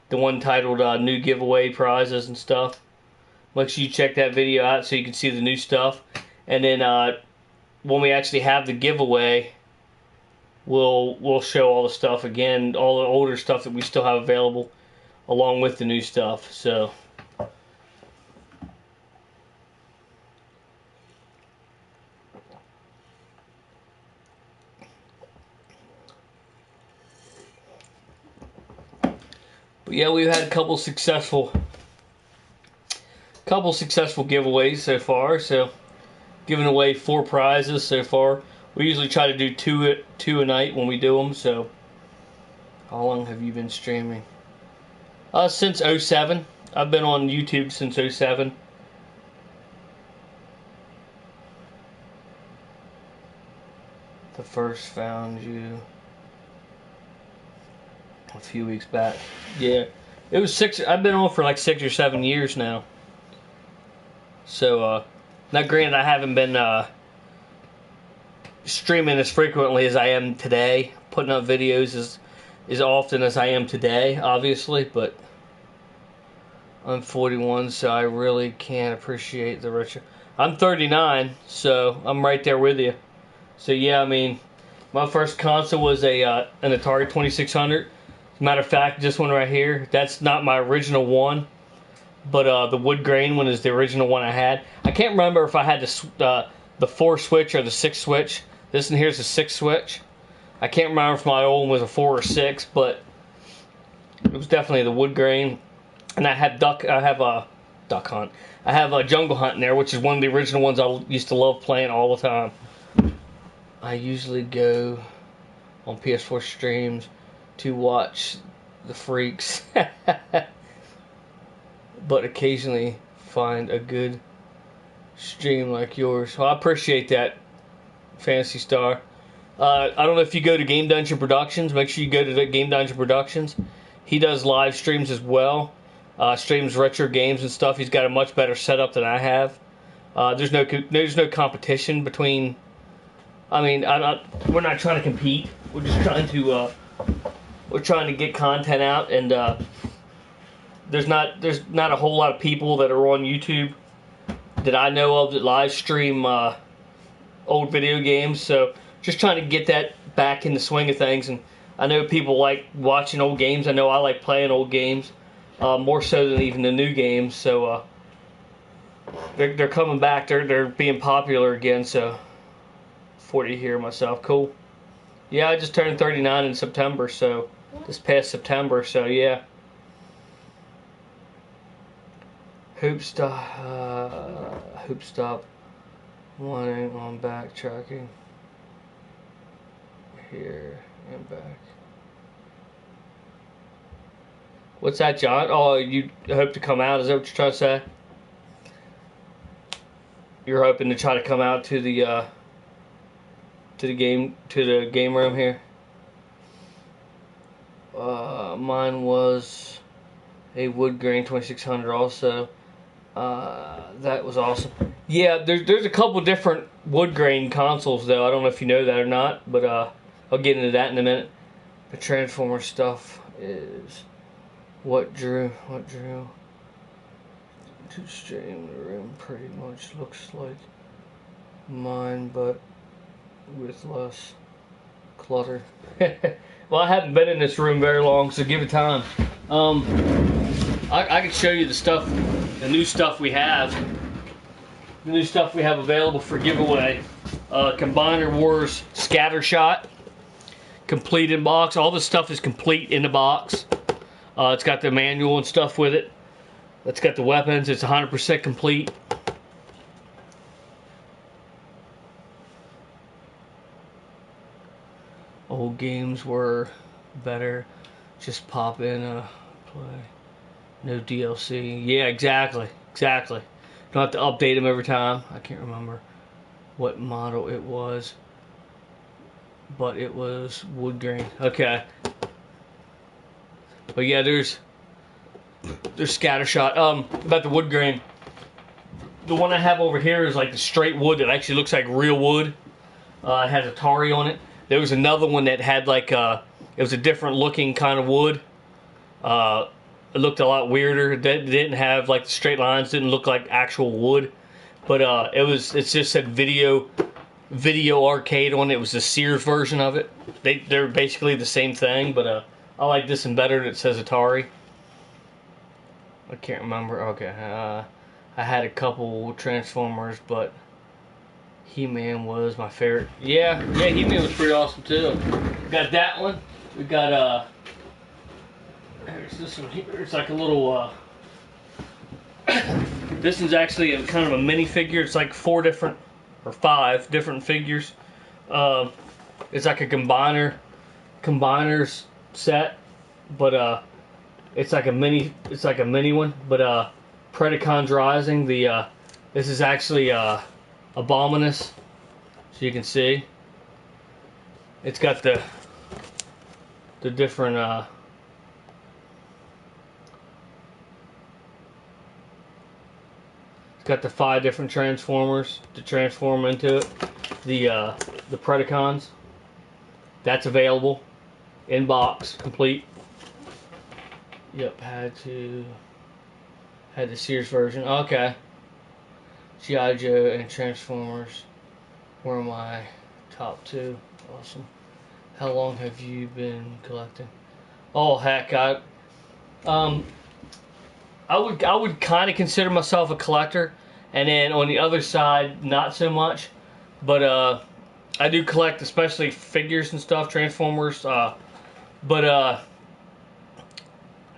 The one titled New Giveaway Prizes and stuff. Make sure you check that video out so you can see the new stuff. And then when we actually have the giveaway, we'll show all the stuff again, all the older stuff that we still have available, along with the new stuff. So. But yeah, we've had a couple successful giveaways so far. So, giving away 4 prizes so far. We usually try to do two a night when we do them. So, how long have you been streaming? Since 07. I've been on YouTube since 07. The first found you a few weeks back. Yeah, it was 6. I've been on for like 6 or 7 years now. So, now granted, I haven't been streaming as frequently as I am today, putting up videos as often as I am today, obviously, but I'm 41, so I really can't appreciate the retro. I'm 39, so I'm right there with you. So yeah, I mean, my first console was an Atari 2600. As a matter of fact, this one right here, that's not my original one, but the wood grain one is the original one I had. I can't remember if I had the 4 switch or the 6 switch. This one here's the 6 switch. I can't remember if my old one was a 4 or 6, but it was definitely the wood grain. And I have Duck Hunt. I have a Jungle Hunt in there, which is one of the original ones I used to love playing all the time. I usually go on PS4 streams to watch the freaks, but occasionally find a good stream like yours. Well, I appreciate that, Fantasy Star. I don't know if you go to Game Dungeon Productions. Make sure you go to the Game Dungeon Productions. He does live streams as well. Streams retro games and stuff. He's got a much better setup than I have. There's no competition between. I mean, we're not trying to compete. We're just trying to get content out, and there's not a whole lot of people that are on YouTube that I know of that live stream old video games. So just trying to get that back in the swing of things. And I know people like watching old games. I know I like playing old games more so than even the new games. So they're coming back. They're being popular again. So 40 here myself. Cool. Yeah, I just turned 39 in September, so this past September, so yeah. Hoop stop wanting on backtracking. Here and back. What's that, John? Oh, you hope to come out, is that what you're trying to say? You're hoping to try to come out to the game room here. Mine was a wood grain 2600 also. That was awesome. Yeah, there's a couple different wood grain consoles though. I don't know if you know that or not, but I'll get into that in a minute. The Transformer stuff is what drew to stream the room pretty much looks like mine, but with less clutter. Well, I haven't been in this room very long, so give it time. I can show you the new stuff we have. The new stuff we have available for giveaway. Combiner Wars Scatter Shot. Complete in box. All this stuff is complete in the box. It's got the manual and stuff with it. It's got the weapons. It's 100% complete. Old games were better. Just pop in a play. No DLC. Yeah, exactly. Don't have to update them every time. I can't remember what model it was, but it was wood grain. Okay. But yeah, there's scattershot. About the wood grain. The one I have over here is like the straight wood that actually looks like real wood. It has Atari on it. There was another one that had like It was a different looking kind of wood. It looked a lot weirder. It didn't have like the straight lines. Didn't look like actual wood. But it just said video arcade on it. It was the Sears version of it. They're basically the same thing, but I like this one better. It says Atari. I can't remember. Okay, I had a couple Transformers, but He-Man was my favorite. Yeah, He-Man was pretty awesome too. We got that one. We got there's this one here. It's like a little. This one's actually kind of a mini figure. It's like 4 different or 5 different figures. It's like a combiners set, but it's like a mini one. But Predacons Rising. This is actually Abominus, so you can see. It's got the different. It's got the 5 different Transformers to transform into it. The Predacons. That's available in box, complete. Yep, had the Sears version. Okay. G.I. Joe and Transformers were my top 2. Awesome. How long have you been collecting? Oh heck, I would kind of consider myself a collector, and then on the other side, not so much. But I do collect, especially figures and stuff, Transformers. But I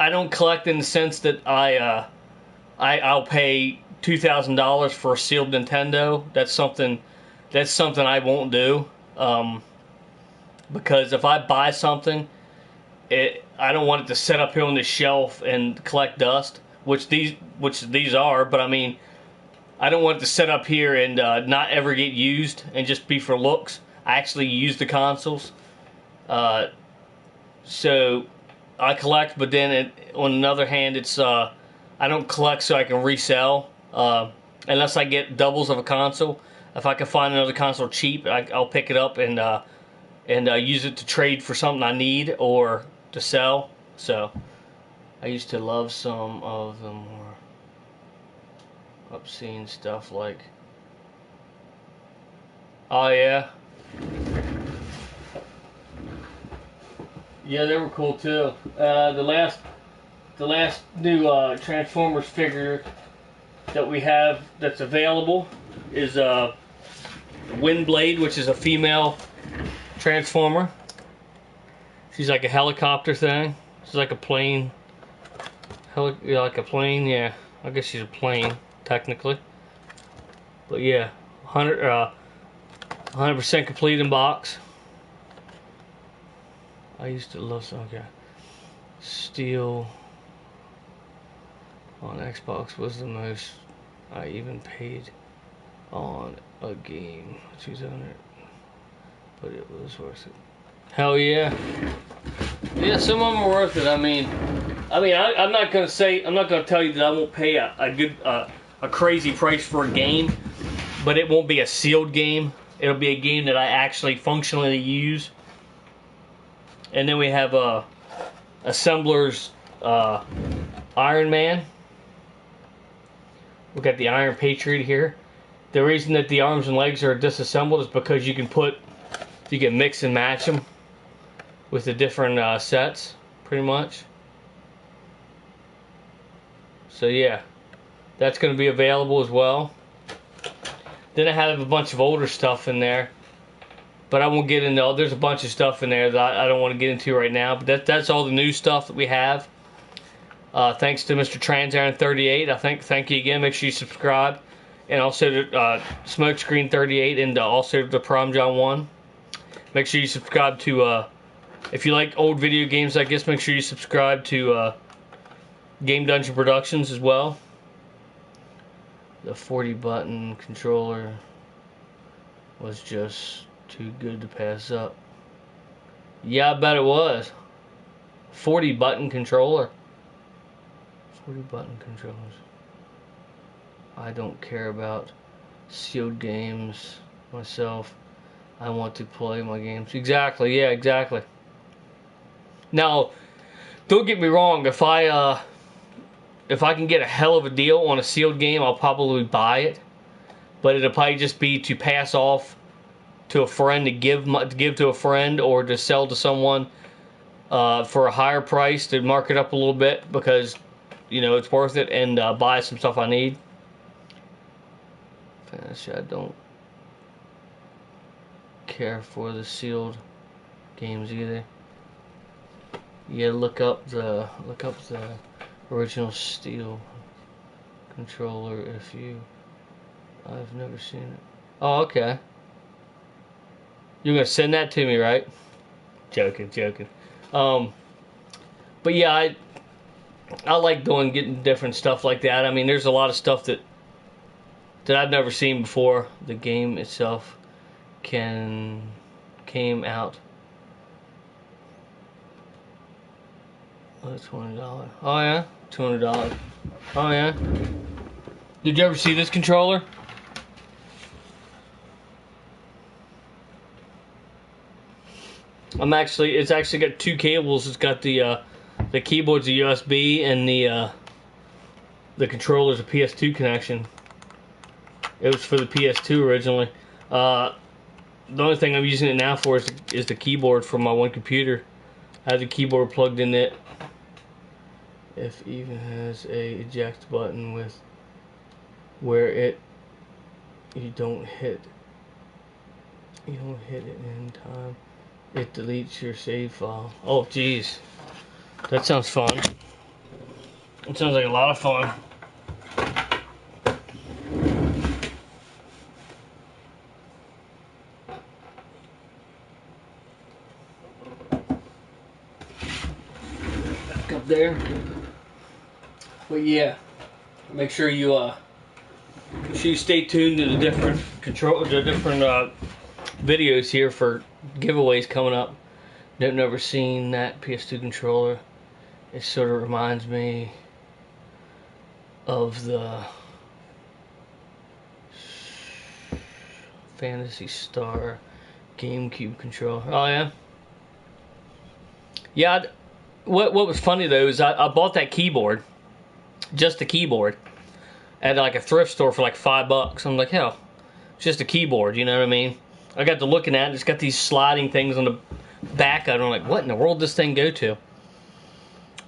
don't collect in the sense that I'll pay $2,000 for a sealed Nintendo. That's something I won't do. Because if I buy something, I don't want it to sit up here on the shelf and collect dust. Which these are, but I mean, I don't want it to sit up here and not ever get used and just be for looks. I actually use the consoles, so I collect. But then, on another hand, it's I don't collect so I can resell unless I get doubles of a console. If I can find another console cheap, I'll pick it up and use it to trade for something I need or to sell. So. I used to love some of the more obscene stuff like. Oh yeah. Yeah, they were cool too. The last new Transformers figure that we have that's available is Windblade, which is a female Transformer. She's like a helicopter thing. She's like a plane. Like a plane, yeah. I guess she's a plane, technically. But yeah, 100% complete in box. I used to love some. Okay. Steel on Xbox was the most I even paid on a game. 200, but it was worth it. Hell yeah. Yeah, some of them are worth it. I mean, I'm not gonna tell you that I won't pay a crazy price for a game, but it won't be a sealed game. It'll be a game that I actually functionally use. And then we have Assembler's Iron Man. We got the Iron Patriot here. The reason that the arms and legs are disassembled is because you can mix and match them with the different sets, pretty much. So yeah, that's going to be available as well. Then I have a bunch of older stuff in there, but I won't get into. There's a bunch of stuff in there that I don't want to get into right now. But that's all the new stuff that we have. Thanks to Mr. TransIron38. Thank you again. Make sure you subscribe, and also to Smokescreen38, and also to Prom John 1. Make sure you subscribe to. If you like old video games, I guess make sure you subscribe to Game Dungeon Productions as well. The 40-button controller was just too good to pass up. Yeah, I bet it was. 40-button controller. 40-button controllers. I don't care about sealed games myself. I want to play my games. Exactly, yeah, exactly. Now, don't get me wrong. If I can get a hell of a deal on a sealed game, I'll probably buy it. But it'll probably just be to pass off to a friend, to give to a friend, or to sell to someone for a higher price, to mark it up a little bit because, you know, it's worth it, and buy some stuff I need. Fantasy, I don't care for the sealed games either. Yeah, look up the original steel controller if you. I've never seen it. Oh, okay. You're gonna send that to me, right? Joking. But yeah, I like getting different stuff like that. I mean, there's a lot of stuff that I've never seen before. The game itself came out. Oh, $20. Oh yeah, $200. Oh yeah. Did you ever see this controller? It's actually got two cables. It's got the keyboard's a USB, and the controller's a PS2 connection. It was for the PS2 originally. The only thing I'm using it now for is the keyboard from my one computer. I have the keyboard plugged in it. If even has a eject button with where you don't hit it in time. It deletes your save file. Oh, jeez. That sounds fun. It sounds like a lot of fun. Back up there. But yeah, make sure you stay tuned to the different videos here for giveaways coming up. I've never seen that PS2 controller. It sort of reminds me of the Phantasy Star GameCube controller. Oh yeah? Yeah, what was funny though is I bought that keyboard, just the keyboard, at like a thrift store for like $5. I'm like, hell, it's just a keyboard, you know what I mean? I got to looking at it, it's got these sliding things on the back of it. I'm like, what in the world does this thing go to?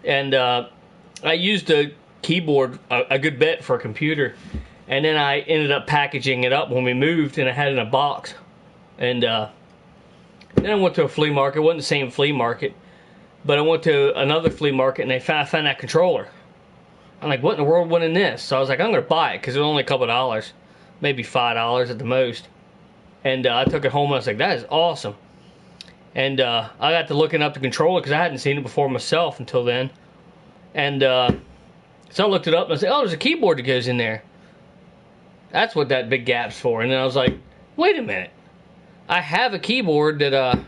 And I used a keyboard a good bit for a computer, and then I ended up packaging it up when we moved, and I had it in a box. And then I went to a flea market. It wasn't the same flea market, but I went to another flea market, and I found that controller. I'm like, what in the world went in this? So I was like, I'm going to buy it, because it was only a couple dollars, maybe $5 at the most. And I took it home, and I was like, that is awesome. And I got to looking up the controller, because I hadn't seen it before myself until then. And so I looked it up, and I said, oh, there's a keyboard that goes in there. That's what that big gap's for. And then I was like, wait a minute. I have a keyboard that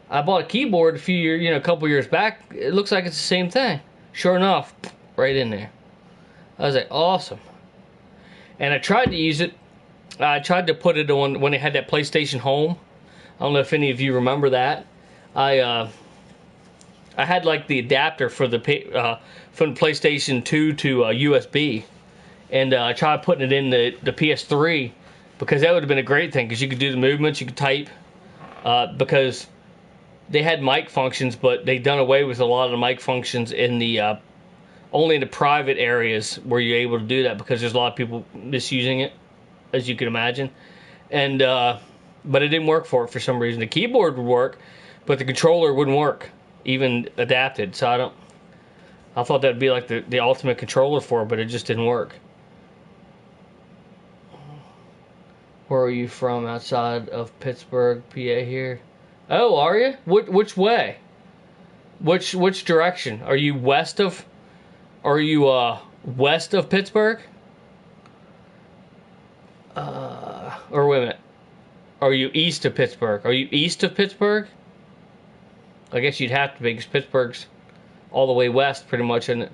I bought a keyboard a couple years back. It looks like it's the same thing. Sure enough, right in there. I was like, awesome. And I tried to use it. I tried to put it on when they had that PlayStation Home. I don't know if any of you remember that. I had like the adapter from the PlayStation 2 to USB, and I tried putting it in the PS3, because that would have been a great thing, because you could do the movements, you could type, because they had mic functions, but they done away with a lot of the mic functions in the only in the private areas where you're able to do that, because there's a lot of people misusing it, as you can imagine. And but it didn't work for it for some reason. The keyboard would work, but the controller wouldn't work, even adapted. So I thought that'd be like the ultimate controller for it, but it just didn't work. Where are you from? Outside of Pittsburgh, PA here. Oh, are you? Which way? Which direction? Are you west of? Are you west of Pittsburgh? Or wait a minute. Are you east of Pittsburgh? Are you east of Pittsburgh? I guess you'd have to be, because Pittsburgh's all the way west, pretty much, isn't it?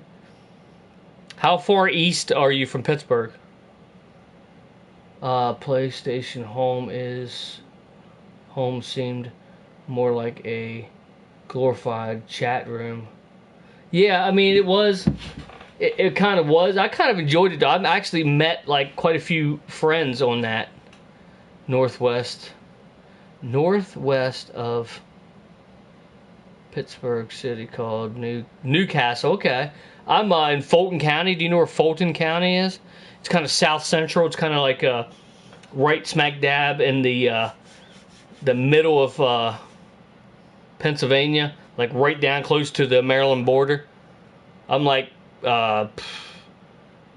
How far east are you from Pittsburgh? PlayStation Home seemed more like a Glorified chat room. Yeah, I mean, it kind of was. I kind of enjoyed it. I've actually met like quite a few friends on that northwest of Pittsburgh city called Newcastle. Okay, I'm in Fulton County. Do you know where Fulton County is? It's kind of south central. It's kind of like right smack dab in the middle of Pennsylvania, like right down close to the Maryland border. I'm like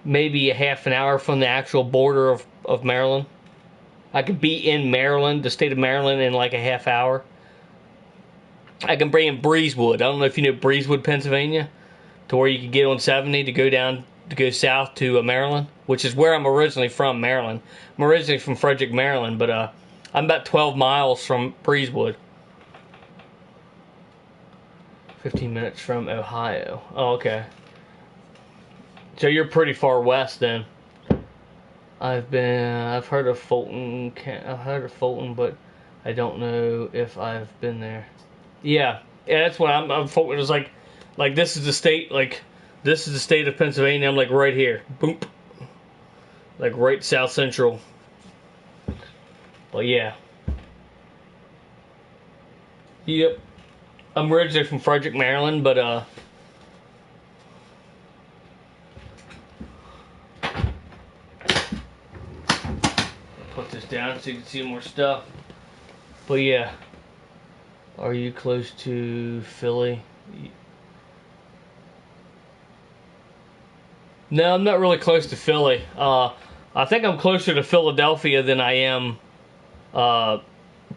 maybe a half an hour from the actual border of Maryland. I could be in Maryland, the state of Maryland, in like a half hour. I can bring in Breezewood. I don't know if you know Breezewood, Pennsylvania, to where you can get on 70 to go south to Maryland, which is where I'm originally from, Maryland. I'm originally from Frederick, Maryland, but I'm about 12 miles from Breezewood. 15 minutes from Ohio. Oh, okay. So you're pretty far west then. I've heard of Fulton. I've heard of Fulton, but I don't know if I've been there. Yeah, that's what I'm Fulton. It was like this is the state. Like this is the state of Pennsylvania. I'm like right here. Boop. Like right south central. Well, yeah. Yep. I'm originally from Frederick, Maryland, but put this down so you can see more stuff. But yeah. Are you close to Philly? No, I'm not really close to Philly. I think I'm closer to Philadelphia than I am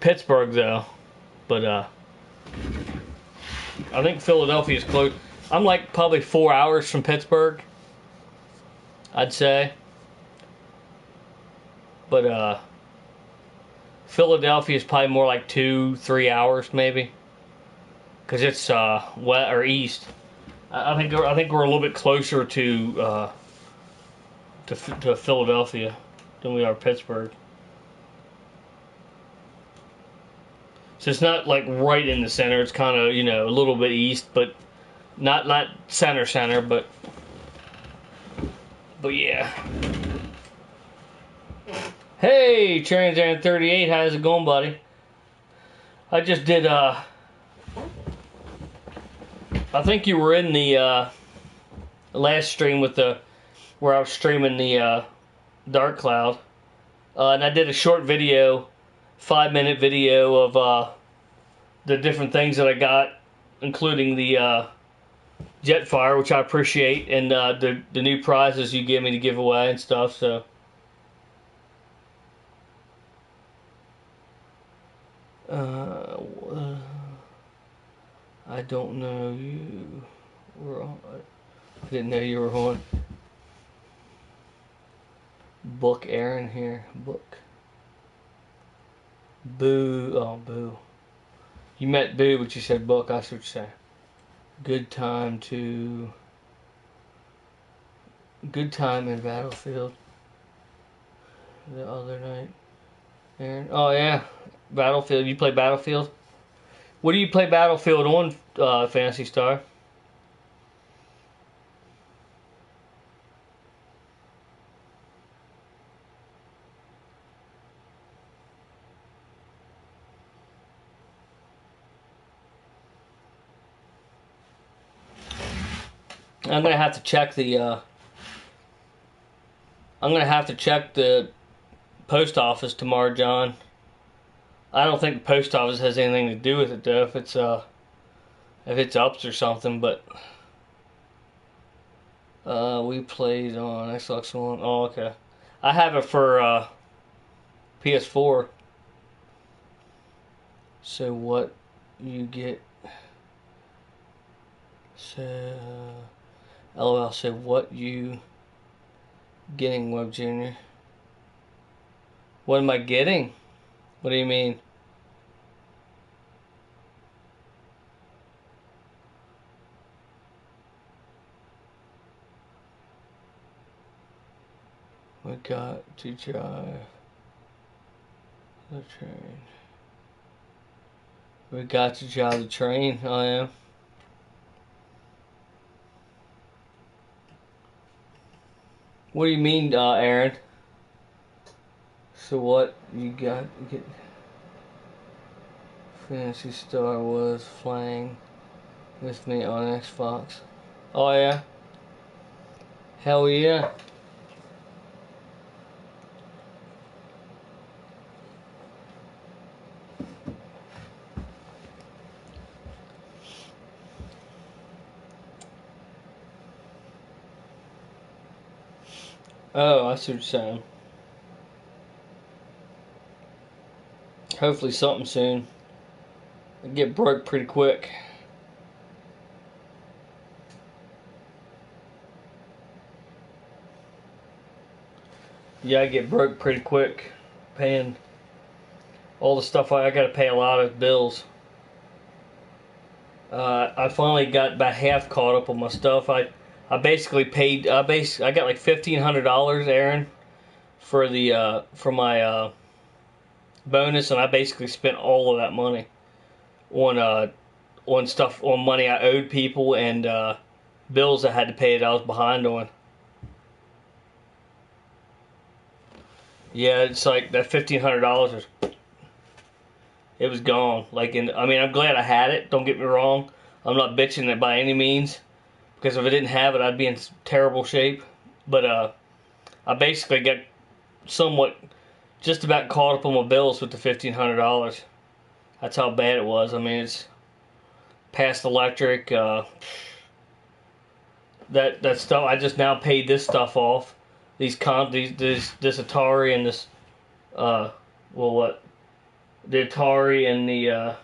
Pittsburgh, though. But I think Philadelphia is close. I'm like probably 4 hours from Pittsburgh, I'd say. But Philadelphia is probably more like 2-3 hours, maybe, because it's west or east. I think we're a little bit closer to Philadelphia than we are Pittsburgh. So it's not like right in the center. It's kind of a little bit east, but not center, but yeah. Hey, Transan 38, how's it going, buddy? I just did I think you were in the last stream where I was streaming the Dark Cloud, and I did a short video, 5-minute video of the different things that I got, including the Jetfire, which I appreciate, and the new prizes you give me to give away and stuff. So. I don't know you were on. I didn't know you were on. Book Aaron here. Book. Boo. Oh, Boo. You met Boo, but you said book. I see what you're saying. Good time in Battlefield. The other night. Aaron. Oh, yeah. Battlefield. You play Battlefield? What do you play Battlefield on, Fantasy Star? I'm gonna have to check the post office tomorrow, John. I don't think the post office has anything to do with it, though. If it's ups or something, but we played on Xbox One. Oh, okay. I have it for PS4. So what you get? So LOL. So what you getting, Web Junior? What am I getting? What do you mean? We got to drive the train. We got to drive the train. Oh yeah. What do you mean, Aaron? So what you got? Get Fantasy Star was playing with me on Xbox. Oh yeah. Hell yeah. Oh, I see what you're saying. Hopefully something soon. I get broke pretty quick. Yeah, I get broke pretty quick. Paying all the stuff I gotta pay a lot of bills. I finally got about half caught up on my stuff. I basically paid. I got like $1,500, Aaron, for the for my bonus, and I basically spent all of that money on stuff, on money I owed people, and bills I had to pay that I was behind on. Yeah, it's like that $1,500 was, it was gone. Like, I mean, I'm glad I had it. Don't get me wrong. I'm not bitching it by any means, because if I didn't have it, I'd be in terrible shape. But I basically got somewhat, just about caught up on my bills with the $1,500. That's how bad it was. I mean, it's past electric. That stuff. I just now paid this stuff off. This Atari and this the Atari and the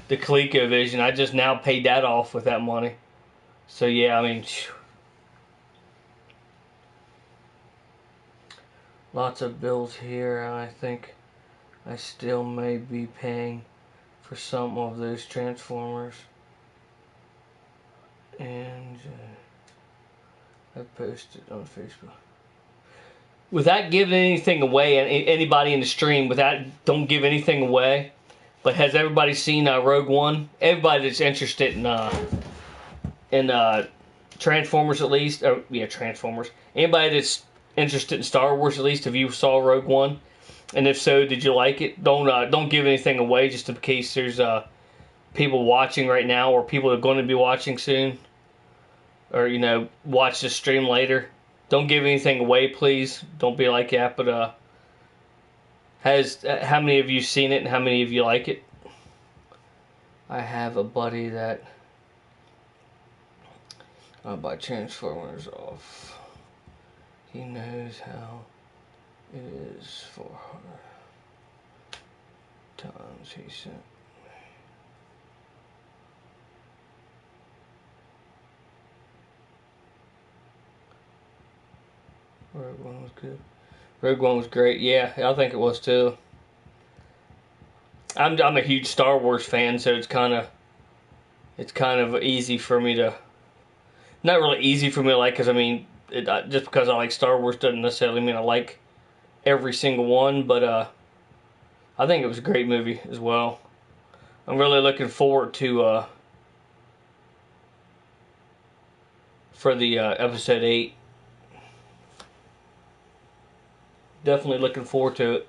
ColecoVision. I just now paid that off with that money. So yeah, I mean, lots of bills here, and I think I still may be paying for some of those Transformers. And I posted on Facebook. Without giving anything away, anybody in the stream, don't give anything away. But has everybody seen Rogue One? Everybody that's interested in Transformers, at least. Yeah, Transformers. Anybody that's interested in Star Wars, at least, have you saw Rogue One? And if so, did you like it? Don't give anything away, just in case there's people watching right now, or people that are going to be watching soon, or watch the stream later. Don't give anything away, please. Don't be like that. But how many of you seen it, and how many of you like it? I have a buddy that buy Transformers off. He knows how it is for her. Times he sent. Rogue One was good. Rogue One was great. Yeah, I think it was too. I'm a huge Star Wars fan, so it's kind of easy for me to. Not really easy for me to like, because I mean, just because I like Star Wars doesn't necessarily mean I like every single one. But I think it was a great movie as well. I'm really looking forward to for the episode 8. Definitely looking forward to it.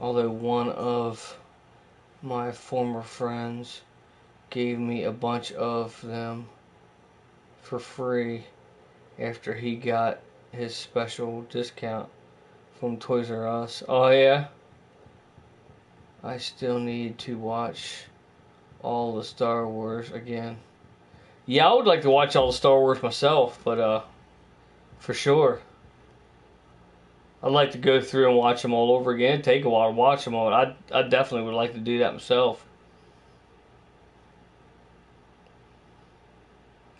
Although one of my former friends gave me a bunch of them for free after he got his special discount from Toys R Us. Oh yeah? I still need to watch all the Star Wars again. Yeah, I would like to watch all the Star Wars myself, but for sure. I'd like to go through and watch them all over again. It'd take a while to watch them all. I definitely would like to do that myself.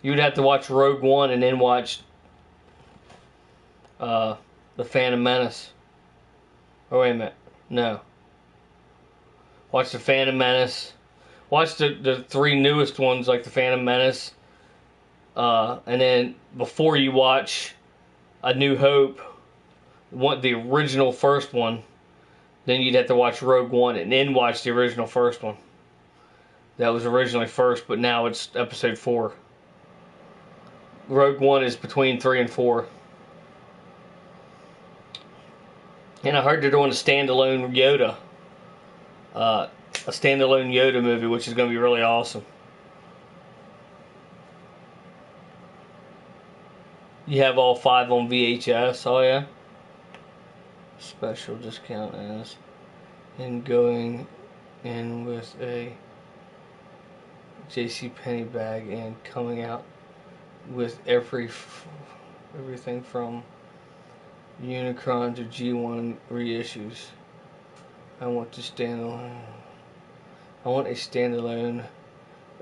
You would have to watch Rogue One and then watch The Phantom Menace. Oh, wait a minute. No. Watch The Phantom Menace. Watch the 3 newest ones, like The Phantom Menace. And then before you watch A New Hope, the original first one, Then you'd have to watch Rogue One and then watch the original first one. That was originally first, but now it's episode 4. Rogue One is between 3 and 4. And I heard they're doing a standalone Yoda. A standalone Yoda movie, which is going to be really awesome. You have all 5 on VHS, oh yeah? Special discount as in going in with a JCPenney bag and coming out with everything from Unicron to G1 reissues. I want a standalone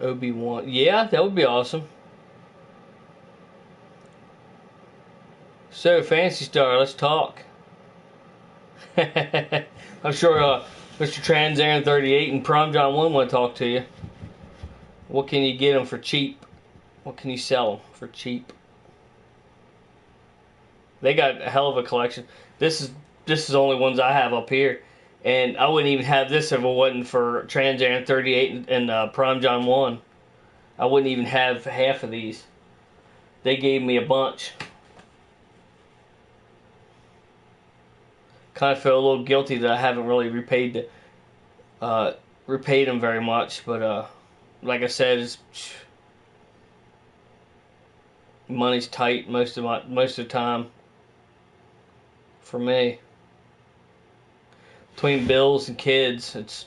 Obi-Wan. Yeah, that would be awesome. So, Fancy Star, let's talk. I'm sure Mr. Trans Aaron 38 and Prom John 1 want to talk to you. What can you get them for cheap? What can you sell them for cheap? They got a hell of a collection. This is only ones I have up here. And I wouldn't even have this if it wasn't for Trans Aaron 38 and Prom John 1. I wouldn't even have half of these. They gave me a bunch. Kind of feel a little guilty that I haven't really repaid them very much, but like I said, money's tight most of the time for me. Between bills and kids, it's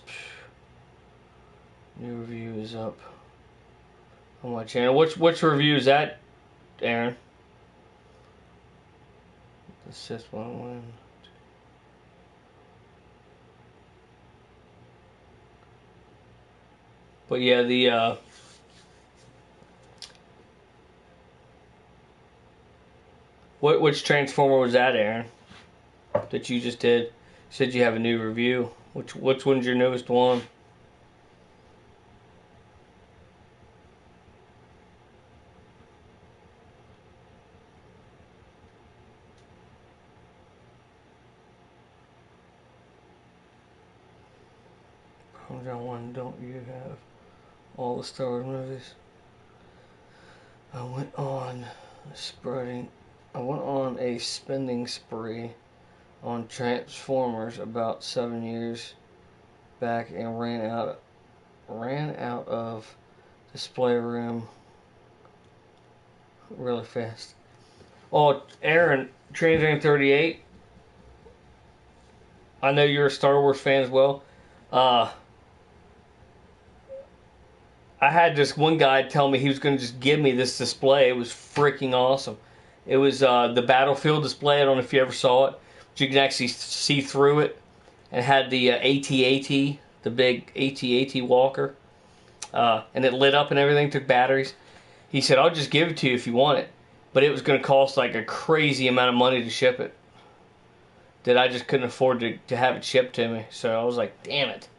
new review is up on my channel. Which review is that, Aaron? The Sith one win. But yeah, the which Transformer was that, Aaron? That you just did? You said you have a new review. Which one's your newest one? John 1, don't you have all the Star Wars movies? I went on a spending spree on Transformers about 7 years back and ran out of display room really fast. Oh, Aaron, Trans 38. I know you're a Star Wars fan as well. I had this one guy tell me he was going to just give me this display. It was freaking awesome. It was the Battlefield display. I don't know if you ever saw it. But you can actually see through it. And it had the AT-AT, the big AT-AT walker. And it lit up and everything, took batteries. He said, I'll just give it to you if you want it. But it was going to cost like a crazy amount of money to ship it. That I just couldn't afford to have it shipped to me. So I was like, damn it.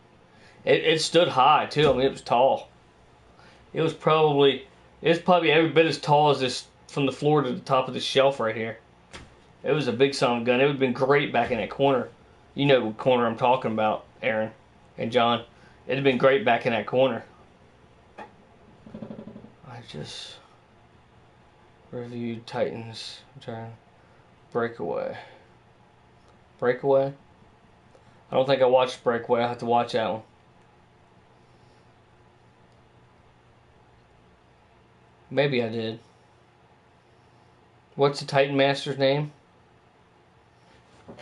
It stood high, too. I mean, it was tall. It was probably every bit as tall as this from the floor to the top of this shelf right here. It was a big son of a gun. It would have been great back in that corner. You know what corner I'm talking about, Aaron and John. It'd have been great back in that corner. I just reviewed Titans Return. Breakaway. Breakaway? I don't think I watched Breakaway. I'll have to watch that one. Maybe I did. What's the Titan Master's name? I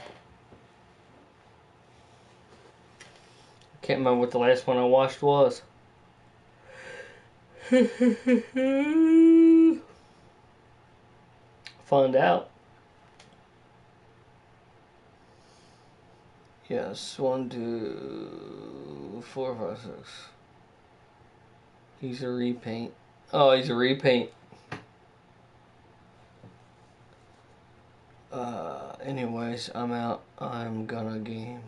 can't remember what the last one I watched was. Find out. Yes, 1, 2, 4, 5, 6. He's a repaint. Oh, he's a repaint. Anyways, I'm out. I'm gonna game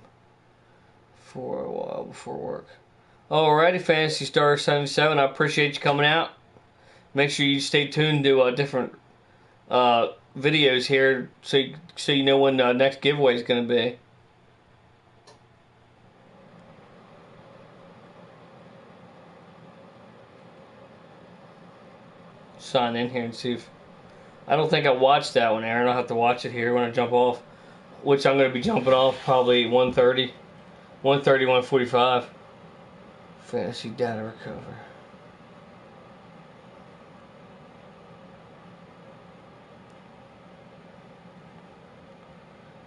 for a while before work. Alrighty, Fantasy Star 77. I appreciate you coming out. Make sure you stay tuned to different videos here so you know when the next giveaway is gonna be. sign in here and see if... I don't think I watched that one, Aaron. I'll have to watch it here when I jump off. Which I'm going to be jumping off probably 1:30. 1:30, 1:45. Fantasy data recover.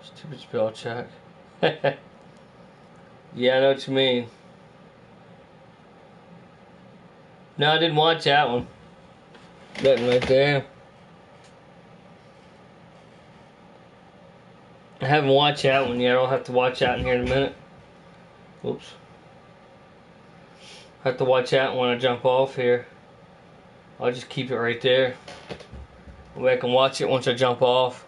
Stupid spell check. Yeah, I know what you mean. No, I didn't watch that one. That one right there. I haven't watched that one yet. I'll have to watch that in here in a minute. Whoops. I have to watch that when I jump off here. I'll just keep it right there. Way I can watch it once I jump off.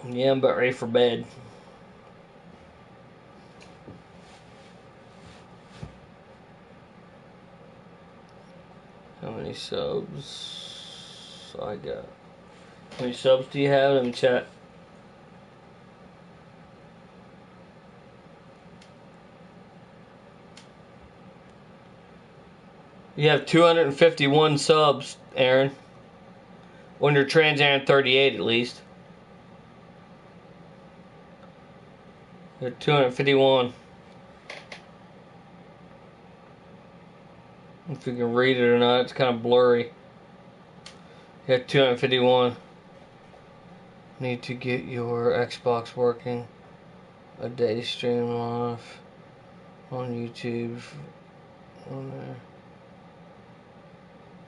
Yeah, I'm about ready for bed. How many subs I got? How many subs do you have? Let me check. You have 251 subs, Aaron. Under Trans Aaron 38 at least. You're 251. If you can read it or not, it's kind of blurry. You have 251. Need to get your Xbox working. A day stream live on YouTube. On there.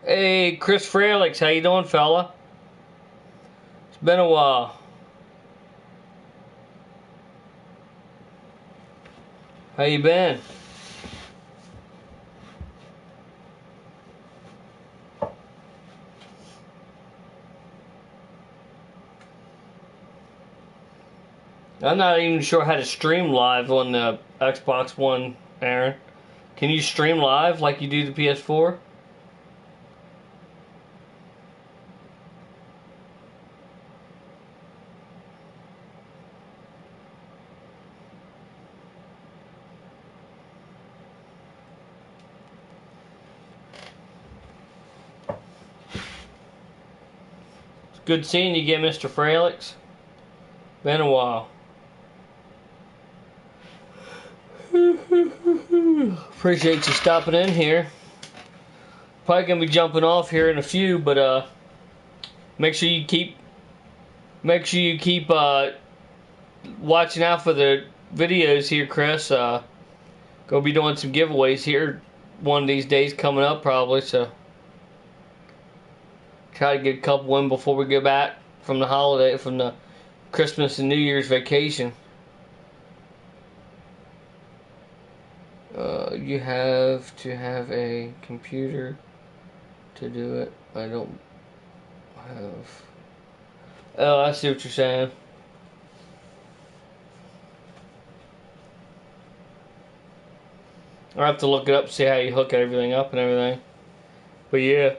Hey, Chris Fralix, how you doing, fella? It's been a while. How you been? I'm not even sure how to stream live on the Xbox One, Aaron. Can you stream live like you do the PS4? It's good seeing you again, Mr. Fralix. Been a while. Appreciate you stopping in here. Probably gonna be jumping off here in a few, but make sure you keep watching out for the videos here, Chris. Gonna be doing some giveaways here one of these days coming up probably, so try to get a couple in before we go back from the Christmas and New Year's vacation. You have to have a computer to do it. I don't have... Oh, I see what you're saying. I'll have to look it up, see how you hook everything up and everything. But yeah.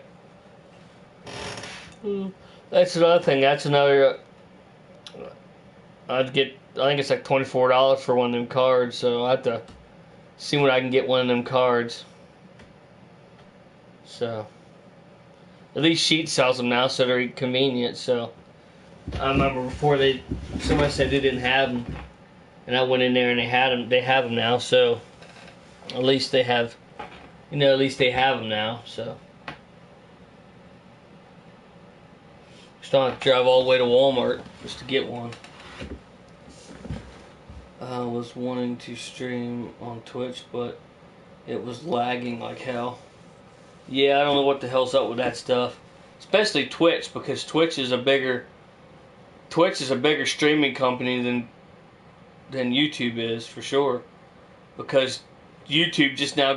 That's another thing. That's another... I think it's like $24 for one of them cards, so I have to see when I can get one of them cards. So, at least Sheet sells them now, so they're convenient. So, I remember before somebody said they didn't have them, and I went in there and they had them. They have them now, so at least they have, at least they have them now. So, just don't have to drive all the way to Walmart just to get one. I was wanting to stream on Twitch, but it was lagging like hell. Yeah, I don't know what the hell's up with that stuff. Especially Twitch, because Twitch is a bigger streaming company than YouTube is, for sure. Because YouTube just now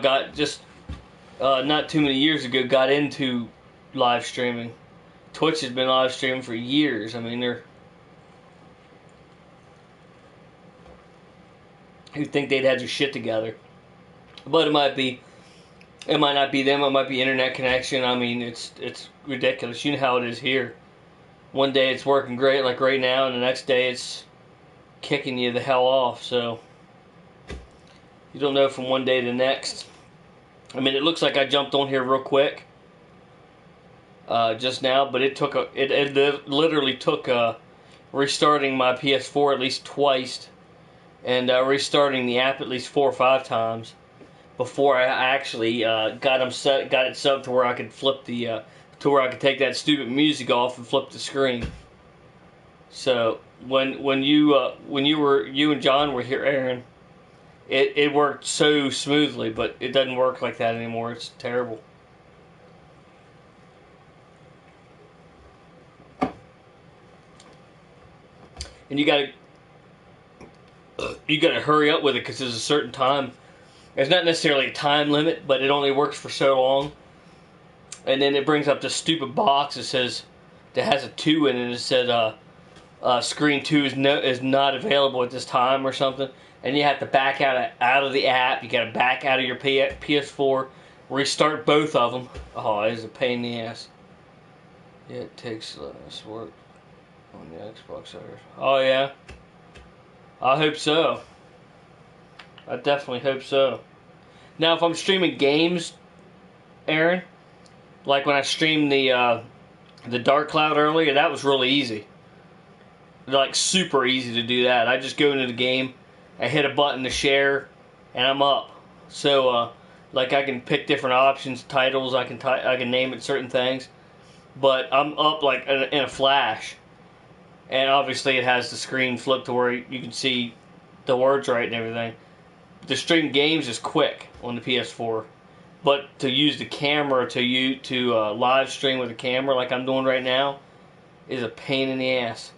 not too many years ago got into live streaming. Twitch has been live streaming for years. I mean, you'd think they'd had their shit together. But it might not be them, it might be internet connection. I mean, it's ridiculous. You know how it is here. One day it's working great, like right now, and the next day it's kicking you the hell off, so You don't know from one day to the next. I mean, it looks like I jumped on here real quick just now, but it literally took restarting my PS4 at least twice and restarting the app at least 4 or 5 times before I actually got it set up to where I could flip the to where I could take that stupid music off and flip the screen. So when you and John were here, Aaron, it worked so smoothly, but it doesn't work like that anymore. It's terrible. And you gotta hurry up with it because there's a certain time. There's not necessarily a time limit, but it only works for so long. And then it brings up this stupid box that has a 2 in it. It said screen 2 is not available at this time or something. And you have to back out of the app. You got to back out of your PS4, restart both of them. Oh, it is a pain in the ass. Yeah, it takes less work on the Xbox servers. Oh yeah, I hope so. I definitely hope so. Now, if I'm streaming games, Aaron, like when I streamed the Dark Cloud earlier, that was really easy. Like super easy to do that. I just go into the game, I hit a button to share, and I'm up. So like I can pick different options, titles. I can name it certain things, but I'm up like in a flash. And obviously it has the screen flipped to where you can see the words right and everything. The stream games is quick on the PS4, but to use the camera to live stream with a camera like I'm doing right now is a pain in the ass.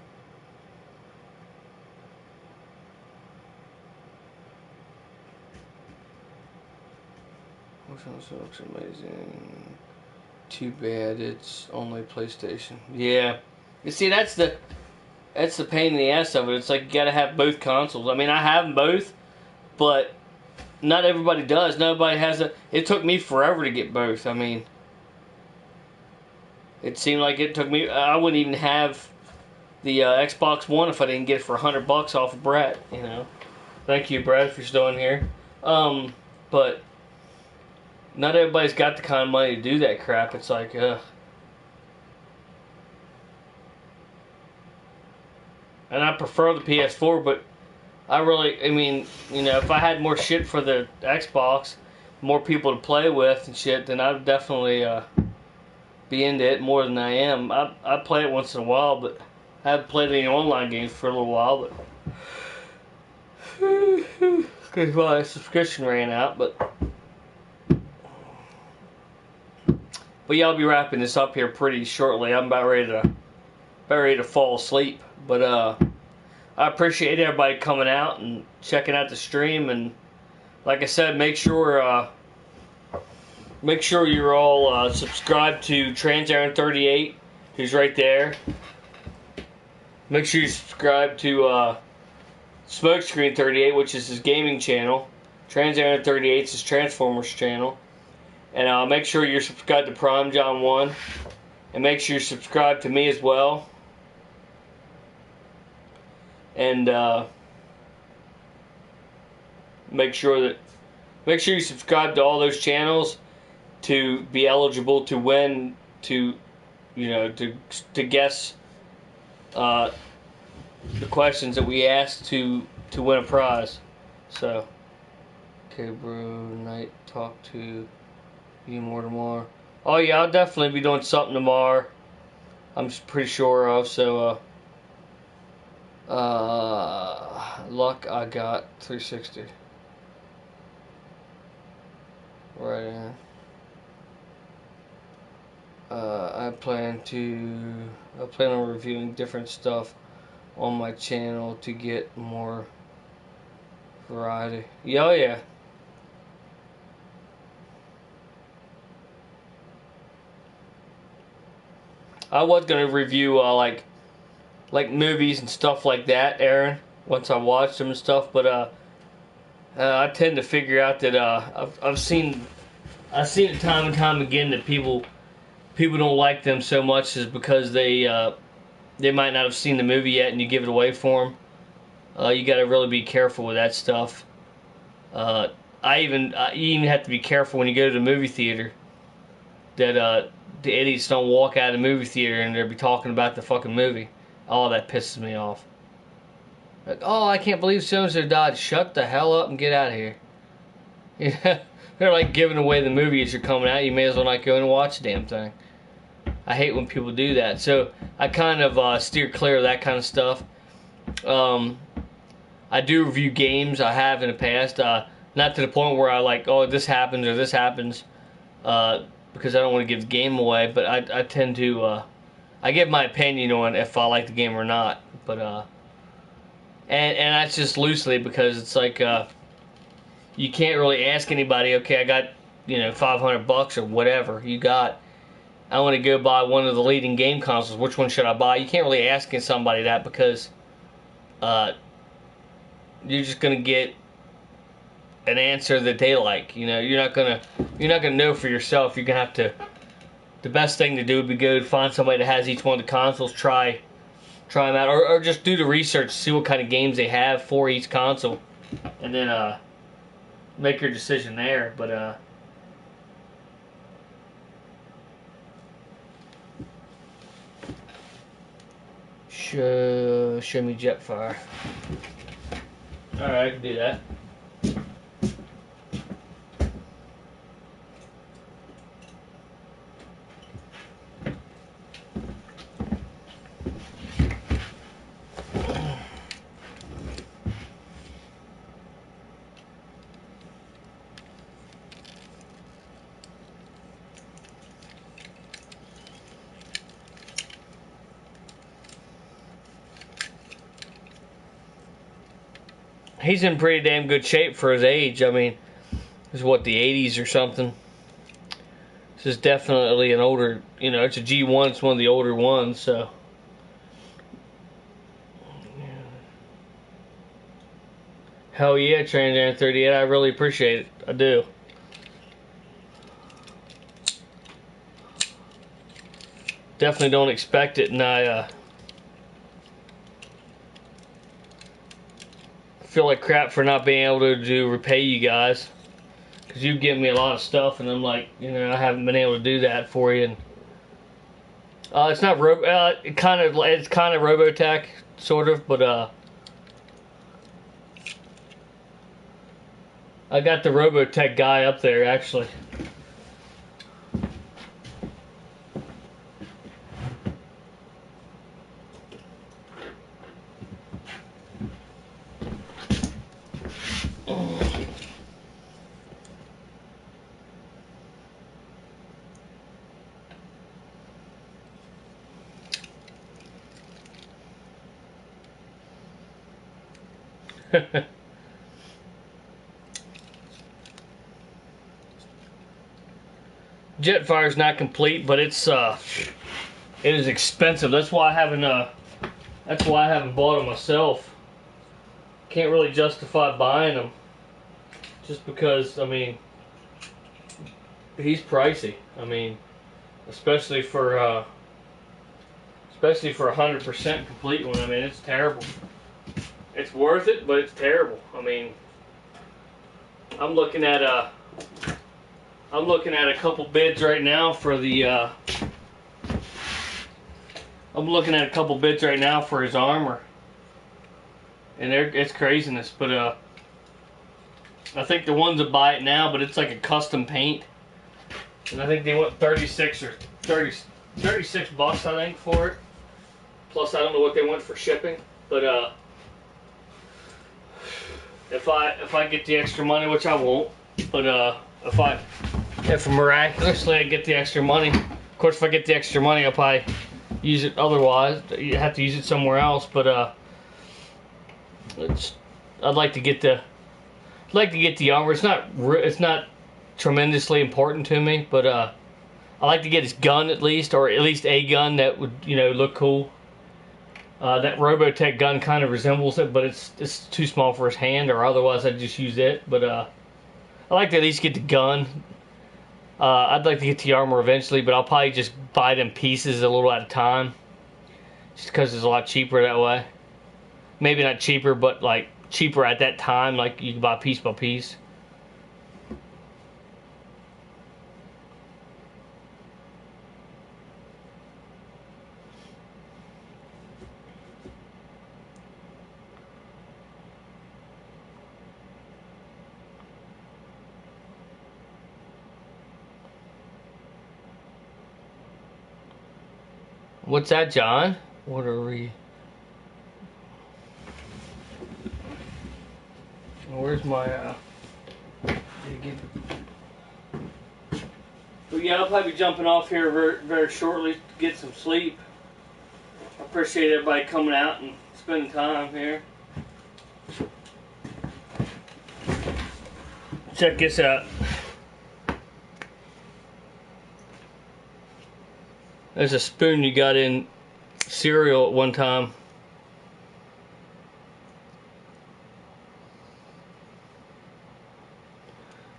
Which looks amazing. Too bad it's only PlayStation. Yeah, you see that's the pain in the ass of it. It's like you gotta have both consoles. I mean, I have them both, but not everybody does. Nobody has a. It took me forever to get both. I mean, it seemed like it took me. I wouldn't even have the Xbox One if I didn't get it for $100 off of Brett. You know, thank you, Brett, if you're still in here. But not everybody's got the kind of money to do that crap. It's like, ugh. And I prefer the PS4, but I mean, you know, if I had more shit for the Xbox, more people to play with and shit, then I'd definitely be into it more than I am. I play it once in a while, but I haven't played any online games for a little while, but because my subscription ran out, but yeah, I'll be wrapping this up here pretty shortly. I'm about ready to fall asleep. But I appreciate everybody coming out and checking out the stream. And like I said, make sure you're all subscribed to TransAaron38, who's right there. Make sure you subscribe to Smokescreen38, which is his gaming channel. TransAaron38 is his Transformers channel. And make sure you're subscribed to Prime John 1. And make sure you're subscribed to me as well. And make sure you subscribe to all those channels to be eligible to win, to guess the questions that we ask to win a prize. So, okay, bro, night, talk to you more tomorrow. Oh yeah, I'll definitely be doing something tomorrow. I'm pretty sure of. So luck I got 360. Right in. I plan on reviewing different stuff on my channel to get more variety. Yeah, oh yeah. I was gonna review like movies and stuff like that, Aaron, once I watched them and stuff, but I tend to figure out that I've seen it time and time again that people don't like them so much is because they might not have seen the movie yet and you give it away for them. You got to really be careful with that stuff. you even have to be careful when you go to the movie theater that the idiots don't walk out of the movie theater and they'll be talking about the fucking movie. All that pisses me off. Like, oh, I can't believe so-and-so died. Shut the hell up and get out of here. Yeah, they're like giving away the movie as you're coming out. You may as well not go and watch the damn thing. I hate when people do that. So I kind of steer clear of that kind of stuff. I do review games. I have in the past. Not to the point where I like, oh, this happens or this happens. Because I don't want to give the game away. But I tend to... I give my opinion on if I like the game or not. But... And that's just loosely because it's like... you can't really ask anybody, okay, I got, $500 or whatever you got. I want to go buy one of the leading game consoles. Which one should I buy? You can't really ask somebody that because you're just gonna get an answer that they like. You're not gonna know for yourself. You're gonna have to. The best thing to do would be go find somebody that has each one of the consoles, try them out, or just do the research, see what kind of games they have for each console, and then make your decision there. But show me Jetfire. Alright, I can do that. He's in pretty damn good shape for his age. I mean, this is what, the 80s or something. This is definitely an older, it's a G1, it's one of the older ones, so. Hell yeah, Transam 38, I really appreciate it. I do. Definitely don't expect it, and I feel like crap for not being able to repay you guys, because you've given me a lot of stuff and I'm like, I haven't been able to do that for you. And it's not it's kind of Robotech sort of, but I got the Robotech guy up there actually. Jetfire's not complete, but it is expensive. That's why I haven't bought them myself. Can't really justify buying them, just because, I mean, he's pricey. I mean, especially for a 100% complete one. I mean, it's terrible. It's worth it, but it's terrible. I mean, I'm looking at a couple bids right now for the his armor, and it's craziness. But I think the ones that buy it now, but it's like a custom paint, and I think they want 36 bucks, I think, for it. Plus, I don't know what they want for shipping, but if I get the extra money, which I won't, but if miraculously I get the extra money, of course, if I get the extra money, I'll probably use it. Otherwise, you have to use it somewhere else. But I'd like to get the armor. It's not tremendously important to me, but I like to get his gun at least, or at least a gun that would look cool. That Robotech gun kind of resembles it, but it's too small for his hand, or otherwise I'd just use it. But I like to at least get the gun. I'd like to get the armor eventually, but I'll probably just buy them pieces a little at a time, just because it's a lot cheaper that way. Maybe not cheaper, but like cheaper at that time. Like you can buy piece by piece. What's that, John? What are we? Where's my But yeah, I'll probably be jumping off here very, very shortly to get some sleep. I appreciate everybody coming out and spending time here. Check this out. There's a spoon you got in cereal at one time.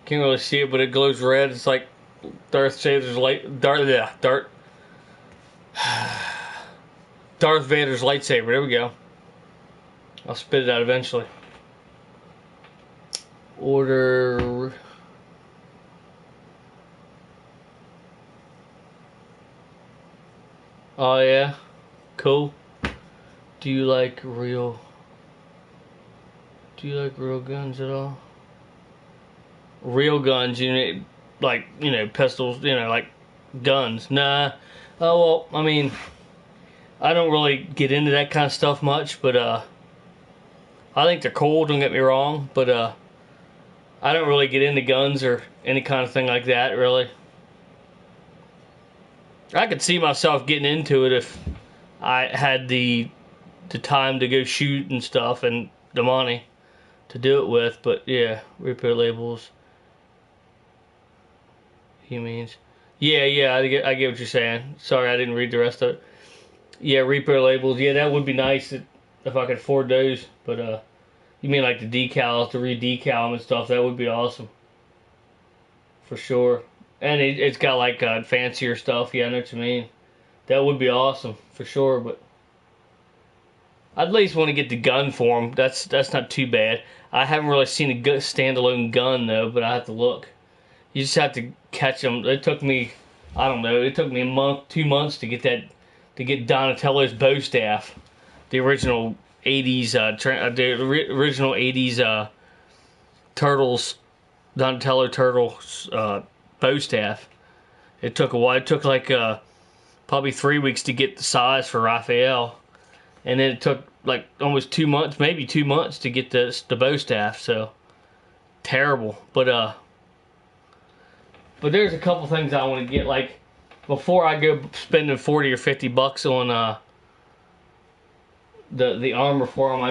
Can't really see it, but it glows red. It's like Darth Vader's Darth Vader's lightsaber. There we go. I'll spit it out eventually. Order. Oh yeah, cool. Do you like real guns at all? Real guns, like pistols, like guns. Nah. Oh well, I mean, I don't really get into that kind of stuff much, but I think they're cool. Don't get me wrong, but I don't really get into guns or any kind of thing like that. Really, I could see myself getting into it if I had the time to go shoot and stuff and the money to do it with. But yeah, repair labels. He means, yeah. I get what you're saying. Sorry, I didn't read the rest of it. Yeah, repair labels. Yeah, that would be nice if I could afford those. But you mean like the decals, to re-decal them and stuff? That would be awesome, for sure. And it's got like fancier stuff. Yeah, I know what you mean. That would be awesome for sure. But I'd at least want to get the gun for them. That's not too bad. I haven't really seen a good standalone gun though, but I have to look. You just have to catch them. It took me, I don't know, it took me a month, 2 months to get Donatello's bow staff, the original '80s, original '80s Turtles, Donatello Turtles bow staff. It took a while. It took like probably 3 weeks to get the size for Raphael, and then it took like almost 2 months, maybe 2 months to get the bow staff. So terrible, But there's a couple things I want to get, like, before I go spending 40 or 50 bucks on the armor for them.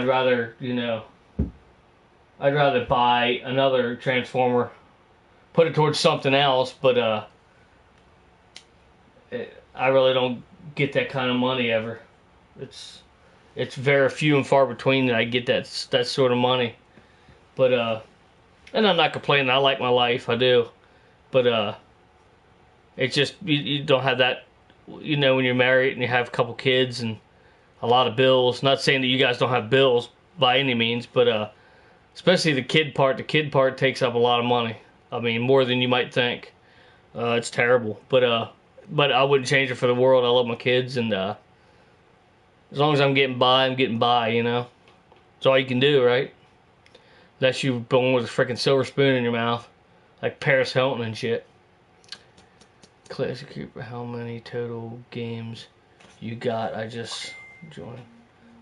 I'd rather buy another transformer, put it towards something else. But I really don't get that kind of money ever. It's very few and far between that I get that sort of money. But and I'm not complaining. I like my life. I do. But it's just you don't have that, when you're married and you have a couple kids and a lot of bills. Not saying that you guys don't have bills by any means, but especially the kid part. The kid part takes up a lot of money. I mean, more than you might think. It's terrible, but I wouldn't change it for the world. I love my kids, and as long as I'm getting by, I'm getting by. That's all you can do, right? Unless you're born with a freaking silver spoon in your mouth, like Paris Hilton and shit. Classic Cooper, how many total games you got? I just joined.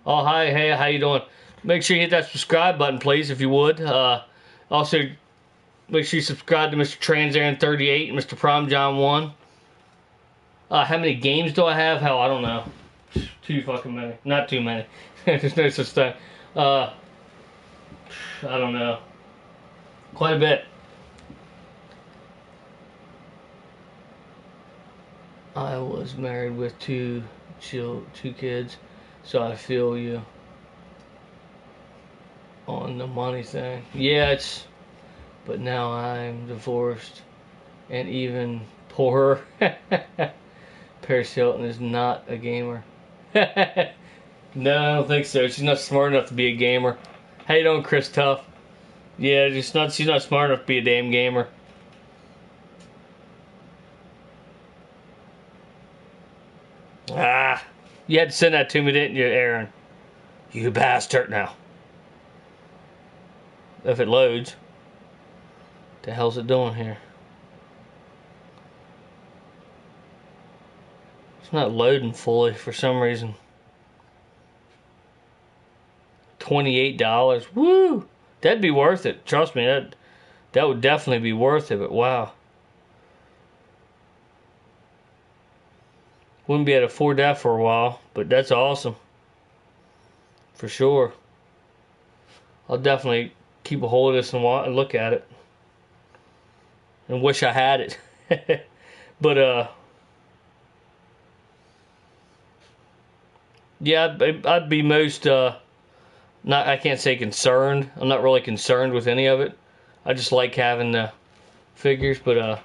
Oh, hi, hey, how you doing? Make sure you hit that subscribe button, please, if you would. Also, make sure you subscribe to Mr. TransAaron38 and Mr. Prime John 1. How many games do I have? Hell, I don't know. Too fucking many. Not too many. There's no such thing. I don't know. Quite a bit. I was married with two kids, so I feel you on the money thing. Yeah, but now I'm divorced and even poorer. Paris Hilton is not a gamer. No, I don't think so. She's not smart enough to be a gamer. How you doing, Chris Tuff? Yeah, she's not smart enough to be a damn gamer. You had to send that to me, didn't you, Aaron? You bastard. Now, if it loads, what the hell's it doing here? It's not loading fully for some reason. $28. Woo! That'd be worth it. Trust me, that would definitely be worth it, but wow. Wouldn't be able to afford that for a while, but that's awesome. For sure. I'll definitely keep a hold of this and look at it. And wish I had it. But, yeah, I'd be most, I can't say concerned. I'm not really concerned with any of it. I just like having the figures, but,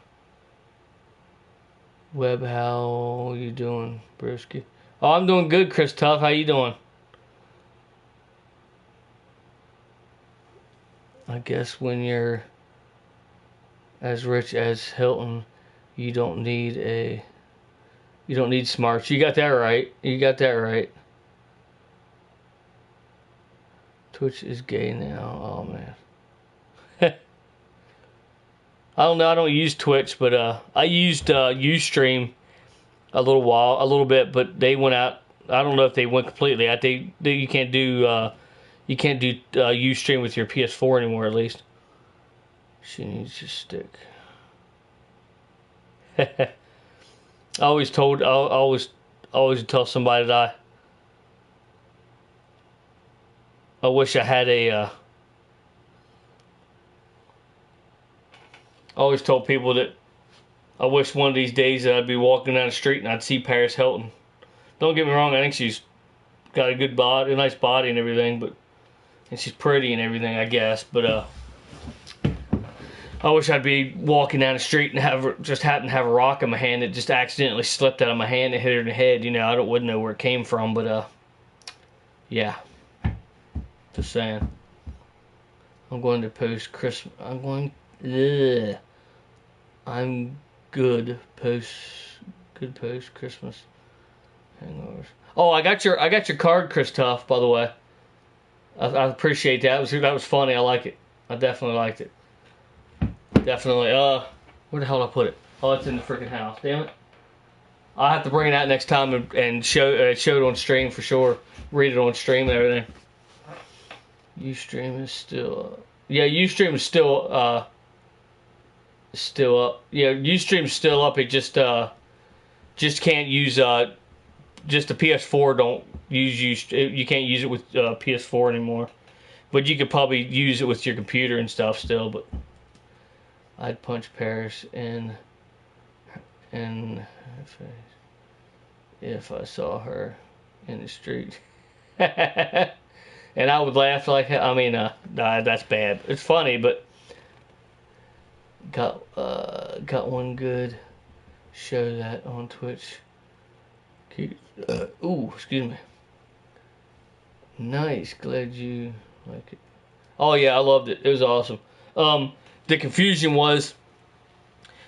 Web, how you doing, Brewski? Oh, I'm doing good, Chris Tuff. How you doing? I guess when you're as rich as Hilton, you don't need smarts. You got that right. You got that right. Twitch is gay now. Oh man. I don't know. I don't use Twitch, but I used Ustream a little bit, but they went out. I don't know if they went completely out. You can't do Ustream with your PS4 anymore. At least she needs to stick. I always tell somebody that I wish I had I always told people that I wish one of these days that I'd be walking down the street and I'd see Paris Hilton. Don't get me wrong, I think she's got a good body, a nice body and everything, and she's pretty and everything, I guess, but I wish I'd be walking down the street and happen to have a rock in my hand that just accidentally slipped out of my hand and hit her in the head. You know, I wouldn't know where it came from, but yeah. Just saying. I'm going to post Christmas. I'm good post Christmas hangovers. Oh, I got your card, Chris Tuff, by the way. I appreciate that. That was funny. I like it. I definitely liked it. Definitely. Where the hell did I put it? Oh, it's in the freaking house. Damn it. I'll have to bring it out next time and show it on stream for sure. Read it on stream and everything. Ustream is still up. Yeah, Ustream is still up. Yeah, Ustream's still up. It just can't use just the PS4 don't use you can't use it with PS4 anymore. But you could probably use it with your computer and stuff still, but I'd punch Paris in the face if I saw her in the street. And I would laugh like, I mean, that's bad. It's funny, but got one good show that on Twitch. Excuse me. Nice, glad you like it. Oh yeah, I loved it. It was awesome. The confusion was,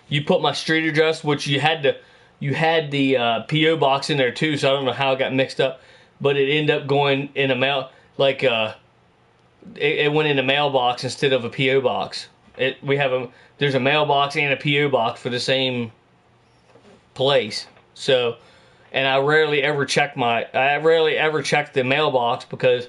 you put my street address, which you had the PO box in there too, so I don't know how it got mixed up, but it ended up going in a mail, like it went in a mailbox instead of a PO box. There's a mailbox and a PO box for the same place. So, and I rarely ever check the mailbox because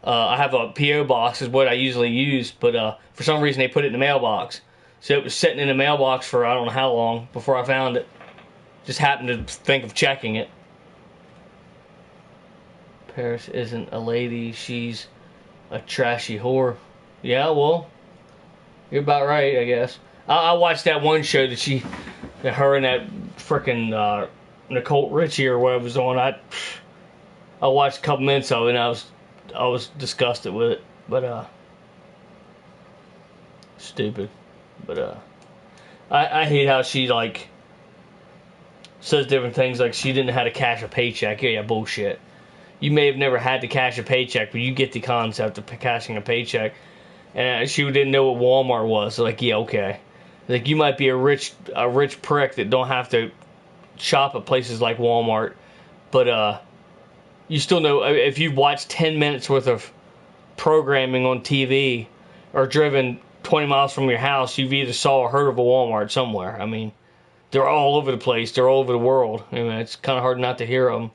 I have a PO box is what I usually use, but for some reason they put it in the mailbox. So it was sitting in the mailbox for I don't know how long before I found it. Just happened to think of checking it. Paris isn't a lady, she's a trashy whore. Yeah, well, you're about right, I guess. I watched that one show that her and that frickin' Nicole Richie or whatever was on. I watched a couple minutes of it and I was disgusted with it, but stupid. But I hate how she like says different things like she didn't know how to cash a paycheck. Yeah, bullshit. You may have never had to cash a paycheck, but you get the concept of cashing a paycheck. And she didn't know what Walmart was. So like, yeah, okay. Like you might be a rich prick that don't have to shop at places like Walmart, but you still know if you've watched 10 minutes worth of programming on TV or driven 20 miles from your house, you've either saw or heard of a Walmart somewhere. I mean, they're all over the place. They're all over the world. I mean, it's kind of hard not to hear them.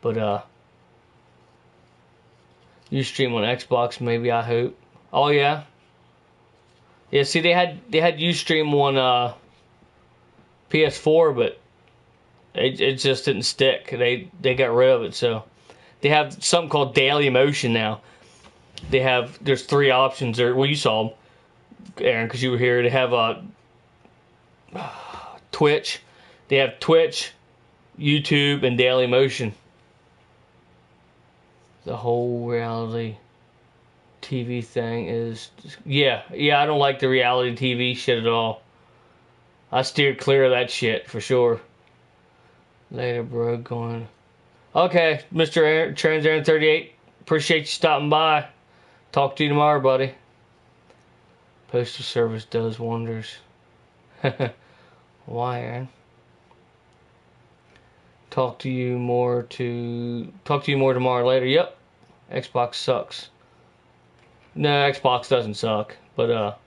But you stream on Xbox, maybe, I hope. Oh yeah. Yeah, see, they had Ustream on PS4, but it just didn't stick. They got rid of it. So they have something called Daily Motion now. There's 3 options there. Well, you saw them, Aaron, because you were here. They have Twitch. They have Twitch, YouTube, and Daily Motion. The whole reality TV thing is... Yeah, I don't like the reality TV shit at all. I steered clear of that shit, for sure. Later, bro, going... Okay, Mr. Trans Aaron 38, appreciate you stopping by. Talk to you tomorrow, buddy. Postal service does wonders. Why, Aaron? Talk to you more tomorrow later. Yep. Xbox sucks. No, Xbox doesn't suck, but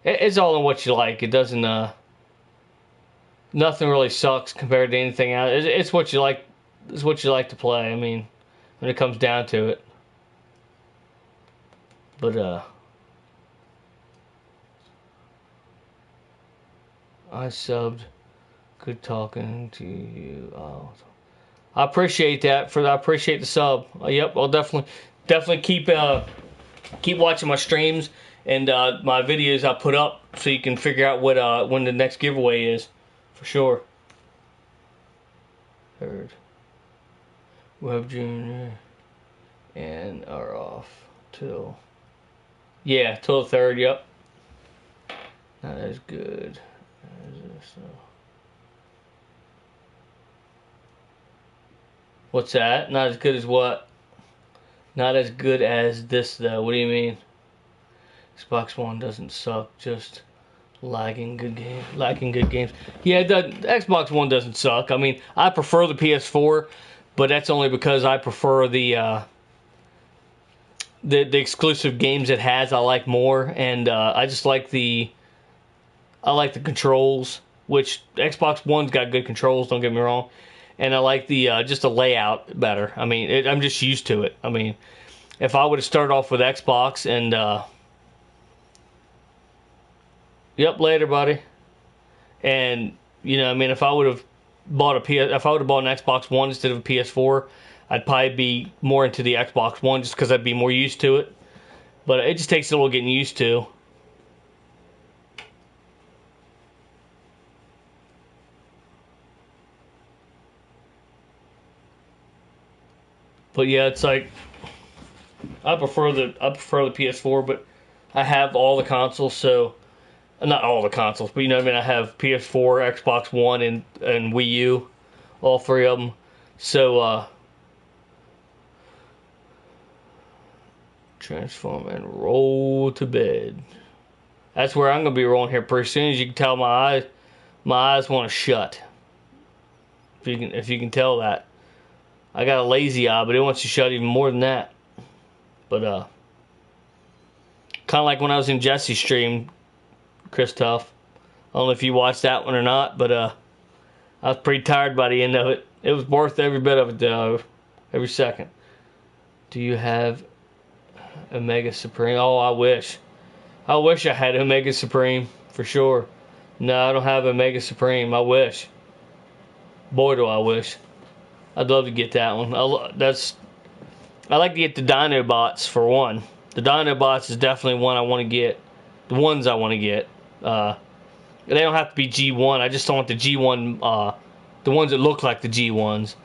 it's all in what you like. It doesn't nothing really sucks compared to anything else. It's what you like. It's what you like to play. I mean, when it comes down to it. But I subbed. Good talking to you. Oh, I appreciate that. I appreciate the sub. Yep, I'll definitely keep watching my streams and my videos I put up, so you can figure out what when the next giveaway is, for sure. Third, Web Junior, and are off till the 3rd. Yep, not as good as this. What's that? Not as good as what? Not as good as this, though. What do you mean? Xbox One doesn't suck, just lacking good games. Yeah, the Xbox One doesn't suck. I mean, I prefer the PS4, but that's only because I prefer the exclusive games it has. I like more, and I just like the controls, which Xbox One's got good controls. Don't get me wrong. And I like the just the layout better. I mean, I'm just used to it. I mean, if I would have started off with Xbox and yep, later, buddy. And I mean, if I would have bought an Xbox One instead of a PS4, I'd probably be more into the Xbox One just because I'd be more used to it. But it just takes a little getting used to. But yeah, it's like I prefer the PS4, but I have all the consoles, so not all the consoles, but what I mean. I have PS4, Xbox One, and Wii U, all 3 of them. So transform and roll to bed. That's where I'm gonna be rolling here pretty soon. As you can tell, my eyes want to shut. If you can tell that. I got a lazy eye, but it wants to shut even more than that. But kind of like when I was in Jesse's stream, Chris Tuff. I don't know if you watched that one or not, but I was pretty tired by the end of it. It was worth every bit of it, though, every second. Do you have Omega Supreme? Oh, I wish. I wish I had Omega Supreme, for sure. No, I don't have Omega Supreme. I wish. Boy, do I wish. I'd love to get that one. I like to get the Dinobots for one. The Dinobots is definitely one I want to get. The ones I want to get. They don't have to be G1. I just don't want the G1. The ones that look like the G1s.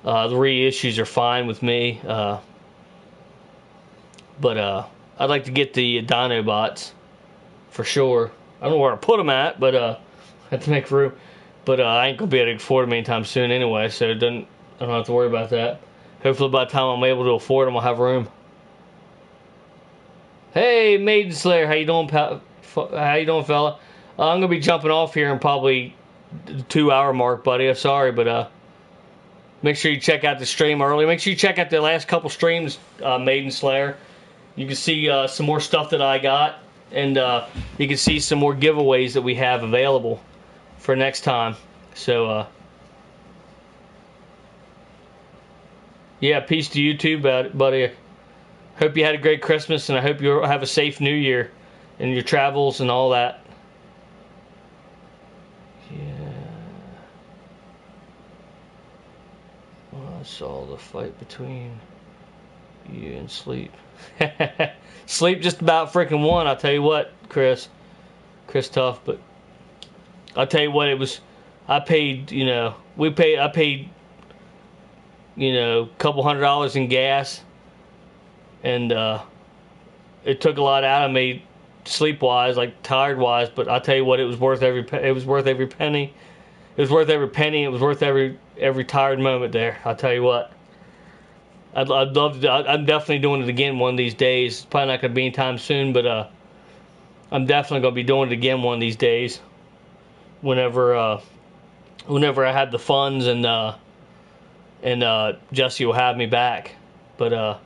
The reissues are fine with me. But I'd like to get the Dinobots for sure. I don't know where to put them at, but I have to make room. But I ain't gonna be able to afford them anytime soon anyway, so I don't have to worry about that. Hopefully by the time I'm able to afford them, I'll have room. Hey, Maiden Slayer, how you doing, fella? I'm gonna be jumping off here in probably the 2-hour mark, buddy. I'm sorry, but make sure you check out the stream early. Make sure you check out the last couple streams, Maiden Slayer. You can see some more stuff that I got, and you can see some more giveaways that we have available for next time. So yeah, peace to you too, buddy. Hope you had a great Christmas, and I hope you have a safe New Year in your travels and all that. Yeah. Well, I saw the fight between you and Sleep. Sleep just about freaking won. I'll tell you what, Chris Tough. But I'll tell you what, it was. I paid. I paid. A couple $100 in gas, and it took a lot out of me, sleep wise, like tired wise. But I'll tell you what, it was worth every. It was worth every penny. It was worth every penny. It was worth every tired moment there. I'll tell you what. I'd love to. I'm definitely doing it again one of these days. It's probably not going to be anytime soon, but I'm definitely going to be doing it again one of these days. Whenever I have the funds and Jesse will have me back. But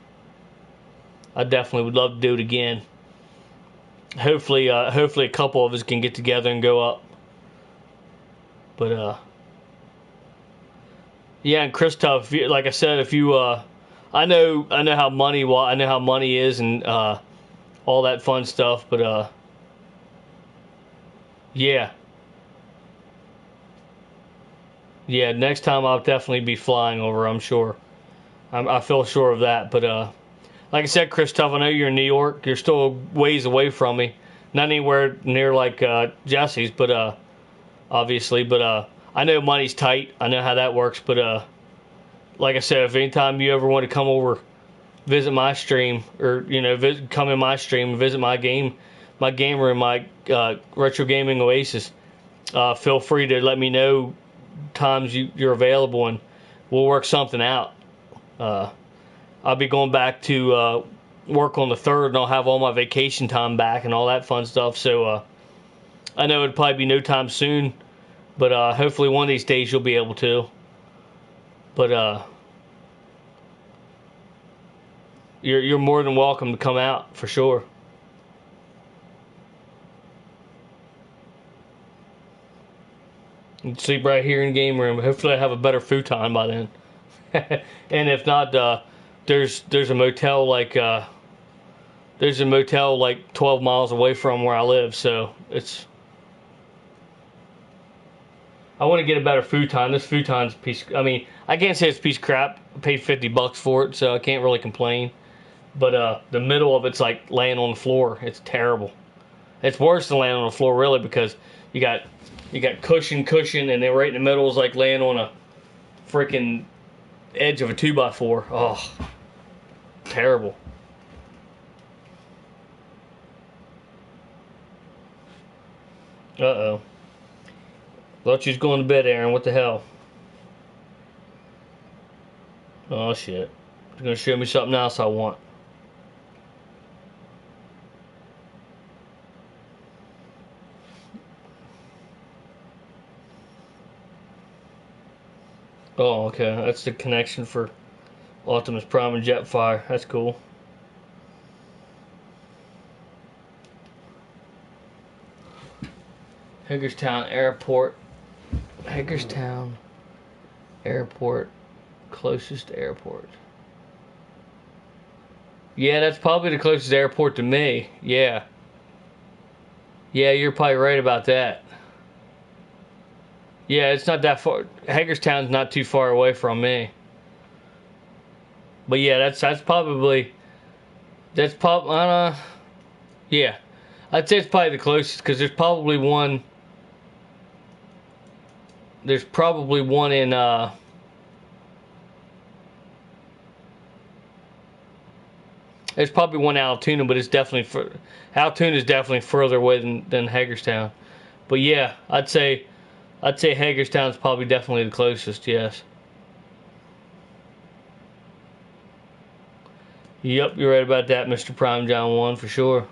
I definitely would love to do it again. Hopefully a couple of us can get together and go up. But yeah, and Chris Tuff, like I said, if you I know how money is and all that fun stuff, but yeah, next time I'll definitely be flying over, I'm sure. I feel sure of that. But like I said, Chris Tuff, I know you're in New York. You're still a ways away from me, not anywhere near like Jesse's, but obviously, but I know money's tight. I know how that works, but like I said, if anytime you ever want to come over, visit my stream, or come in my stream and visit my game room, my retro gaming Oasis, feel free to let me know times you're available, and we'll work something out. I'll be going back to work on the 3rd, and I'll have all my vacation time back and all that fun stuff. So I know it'll probably be no time soon, but hopefully one of these days you'll be able to. But you're more than welcome to come out for sure. You can sleep right here in the game room. Hopefully I have a better futon by then. And if not, there's a motel like 12 miles away from where I live, so I want to get a better futon. This futon's a piece. I mean, I can't say it's a piece of crap. I paid $50 for it, so I can't really complain. But the middle of it's like laying on the floor. It's terrible. It's worse than laying on the floor, really, because you got cushion, and then right in the middle is like laying on a freaking edge of a 2x4. Oh, terrible. Uh-oh. Thought you was going to bed, Aaron. What the hell? Oh, shit. You're going to show me something else I want. Oh, okay. That's the connection for Optimus Prime and Jetfire. That's cool. Hagerstown Airport. Hagerstown Airport. Closest airport. Yeah, that's probably the closest airport to me. Yeah. Yeah, you're probably right about that. Yeah, it's not that far. Hagerstown's not too far away from me. But yeah, that's probably yeah. I'd say it's probably the closest, because there's probably one in there's probably one Altoona, but it's definitely Altoona is definitely further away than Hagerstown. But yeah, I'd say Hagerstown's probably definitely the closest. Yes. Yep, you're right about that, Mr. Prime John 1, for sure.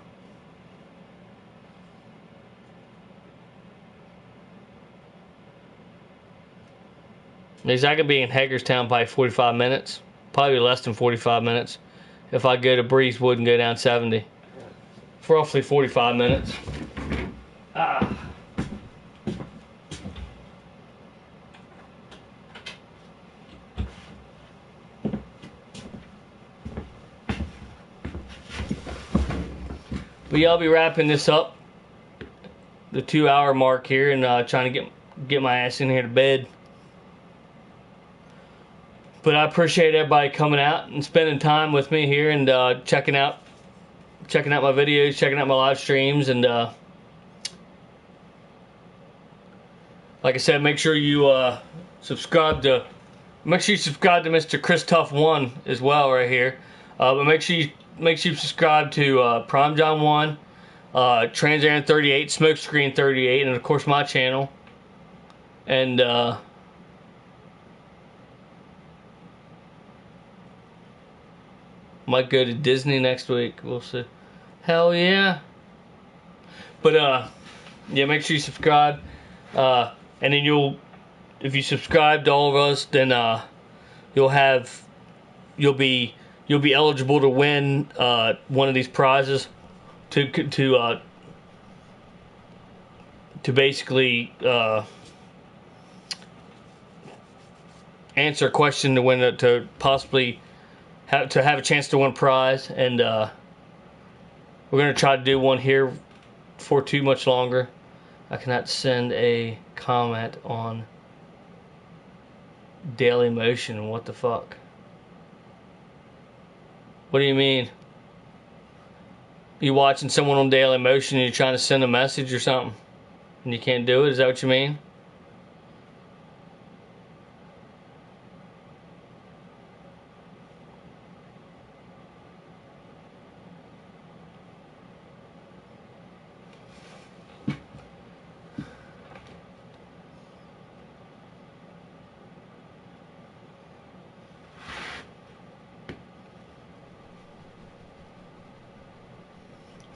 Because I could be in Hagerstown by 45 minutes. Probably less than 45 minutes. If I go to Breezewood and go down 70. For roughly 45 minutes. But yeah, I'll be wrapping this up, the 2-hour mark here, and trying to get my ass in here to bed. But I appreciate everybody coming out and spending time with me here, and checking out my videos, checking out my live streams, and like I said, make sure you subscribe to Mr. Chris Tuff 1 as well right here. But make sure you subscribe to Prime John 1, Trans Aaron 38, Smokescreen 38, and of course my channel. And might go to Disney next week. We'll see. Hell yeah. But yeah, make sure you subscribe. And then if you subscribe to all of us, then you'll be eligible to win one of these prizes to basically answer a question to win to possibly have a chance to win a prize. And we're gonna try to do one here for too much longer. I cannot send a comment on Daily Motion. What the fuck? What do you mean? You watching someone on Daily Motion and you're trying to send a message or something and you can't do it? Is that what you mean?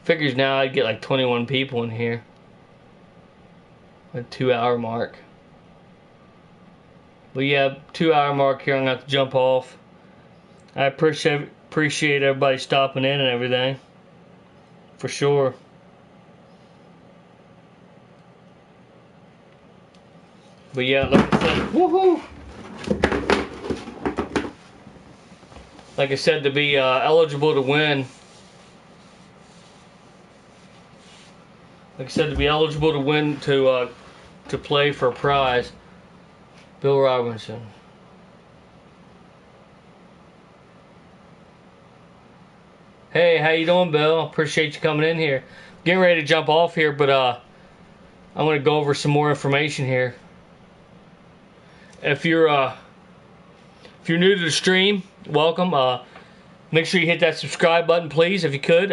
Figures now I'd get like 21 people in here. A 2-hour mark. But yeah, 2-hour mark here. I'm gonna have to jump off. I appreciate everybody stopping in and everything. For sure. But yeah, like I said, woohoo! Like I said, to be eligible to win. Like I said, to be eligible to win to play for a prize. Bill Robinson. Hey, how you doing, Bill? Appreciate you coming in here. Getting ready to jump off here, but I'm gonna go over some more information here. If you're new to the stream, welcome. Make sure you hit that subscribe button, please, if you could.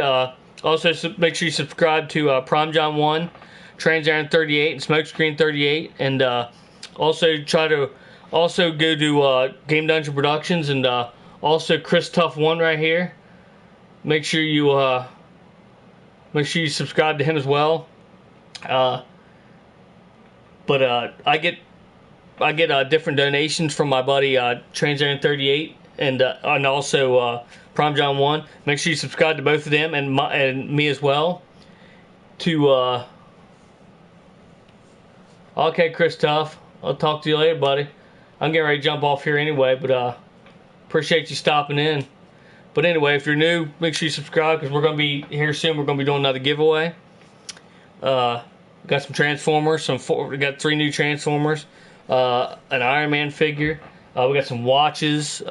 Also, make sure you subscribe to Prime John 1, Trans Aaron 38, and Smokescreen 38, and also go to Game Dungeon Productions, and also Chris Tuff 1 right here. Make sure you subscribe to him as well. But I get different donations from my buddy Trans Aaron 38 and also Prime John 1. Make sure you subscribe to both of them and me as well. Okay, Chris Tuff. I'll talk to you later, buddy. I'm getting ready to jump off here anyway, but appreciate you stopping in. But anyway, if you're new, make sure you subscribe because we're going to be here soon. We're going to be doing another giveaway. Got some Transformers. We got 3 new Transformers. An Iron Man figure. We got some watches.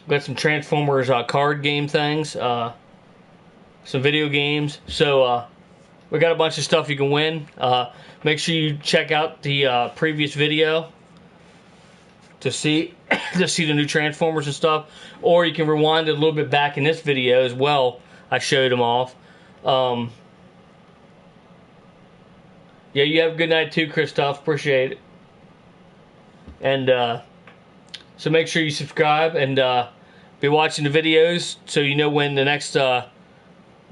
We got some Transformers card game things. Some video games. So we got a bunch of stuff you can win. Make sure you check out the previous video to see the new Transformers and stuff, or you can rewind it a little bit back in this video as well. I showed them off. Yeah, you have a good night too, Christoph. Appreciate it. And so make sure you subscribe and be watching the videos so you know when the next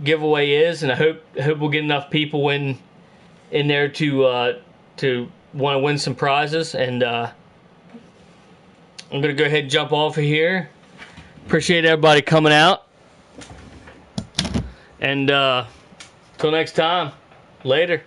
giveaway is. And I hope we'll get enough people in there to want to win some prizes. And I'm gonna go ahead and jump off of here. Appreciate everybody coming out. And till next time, later.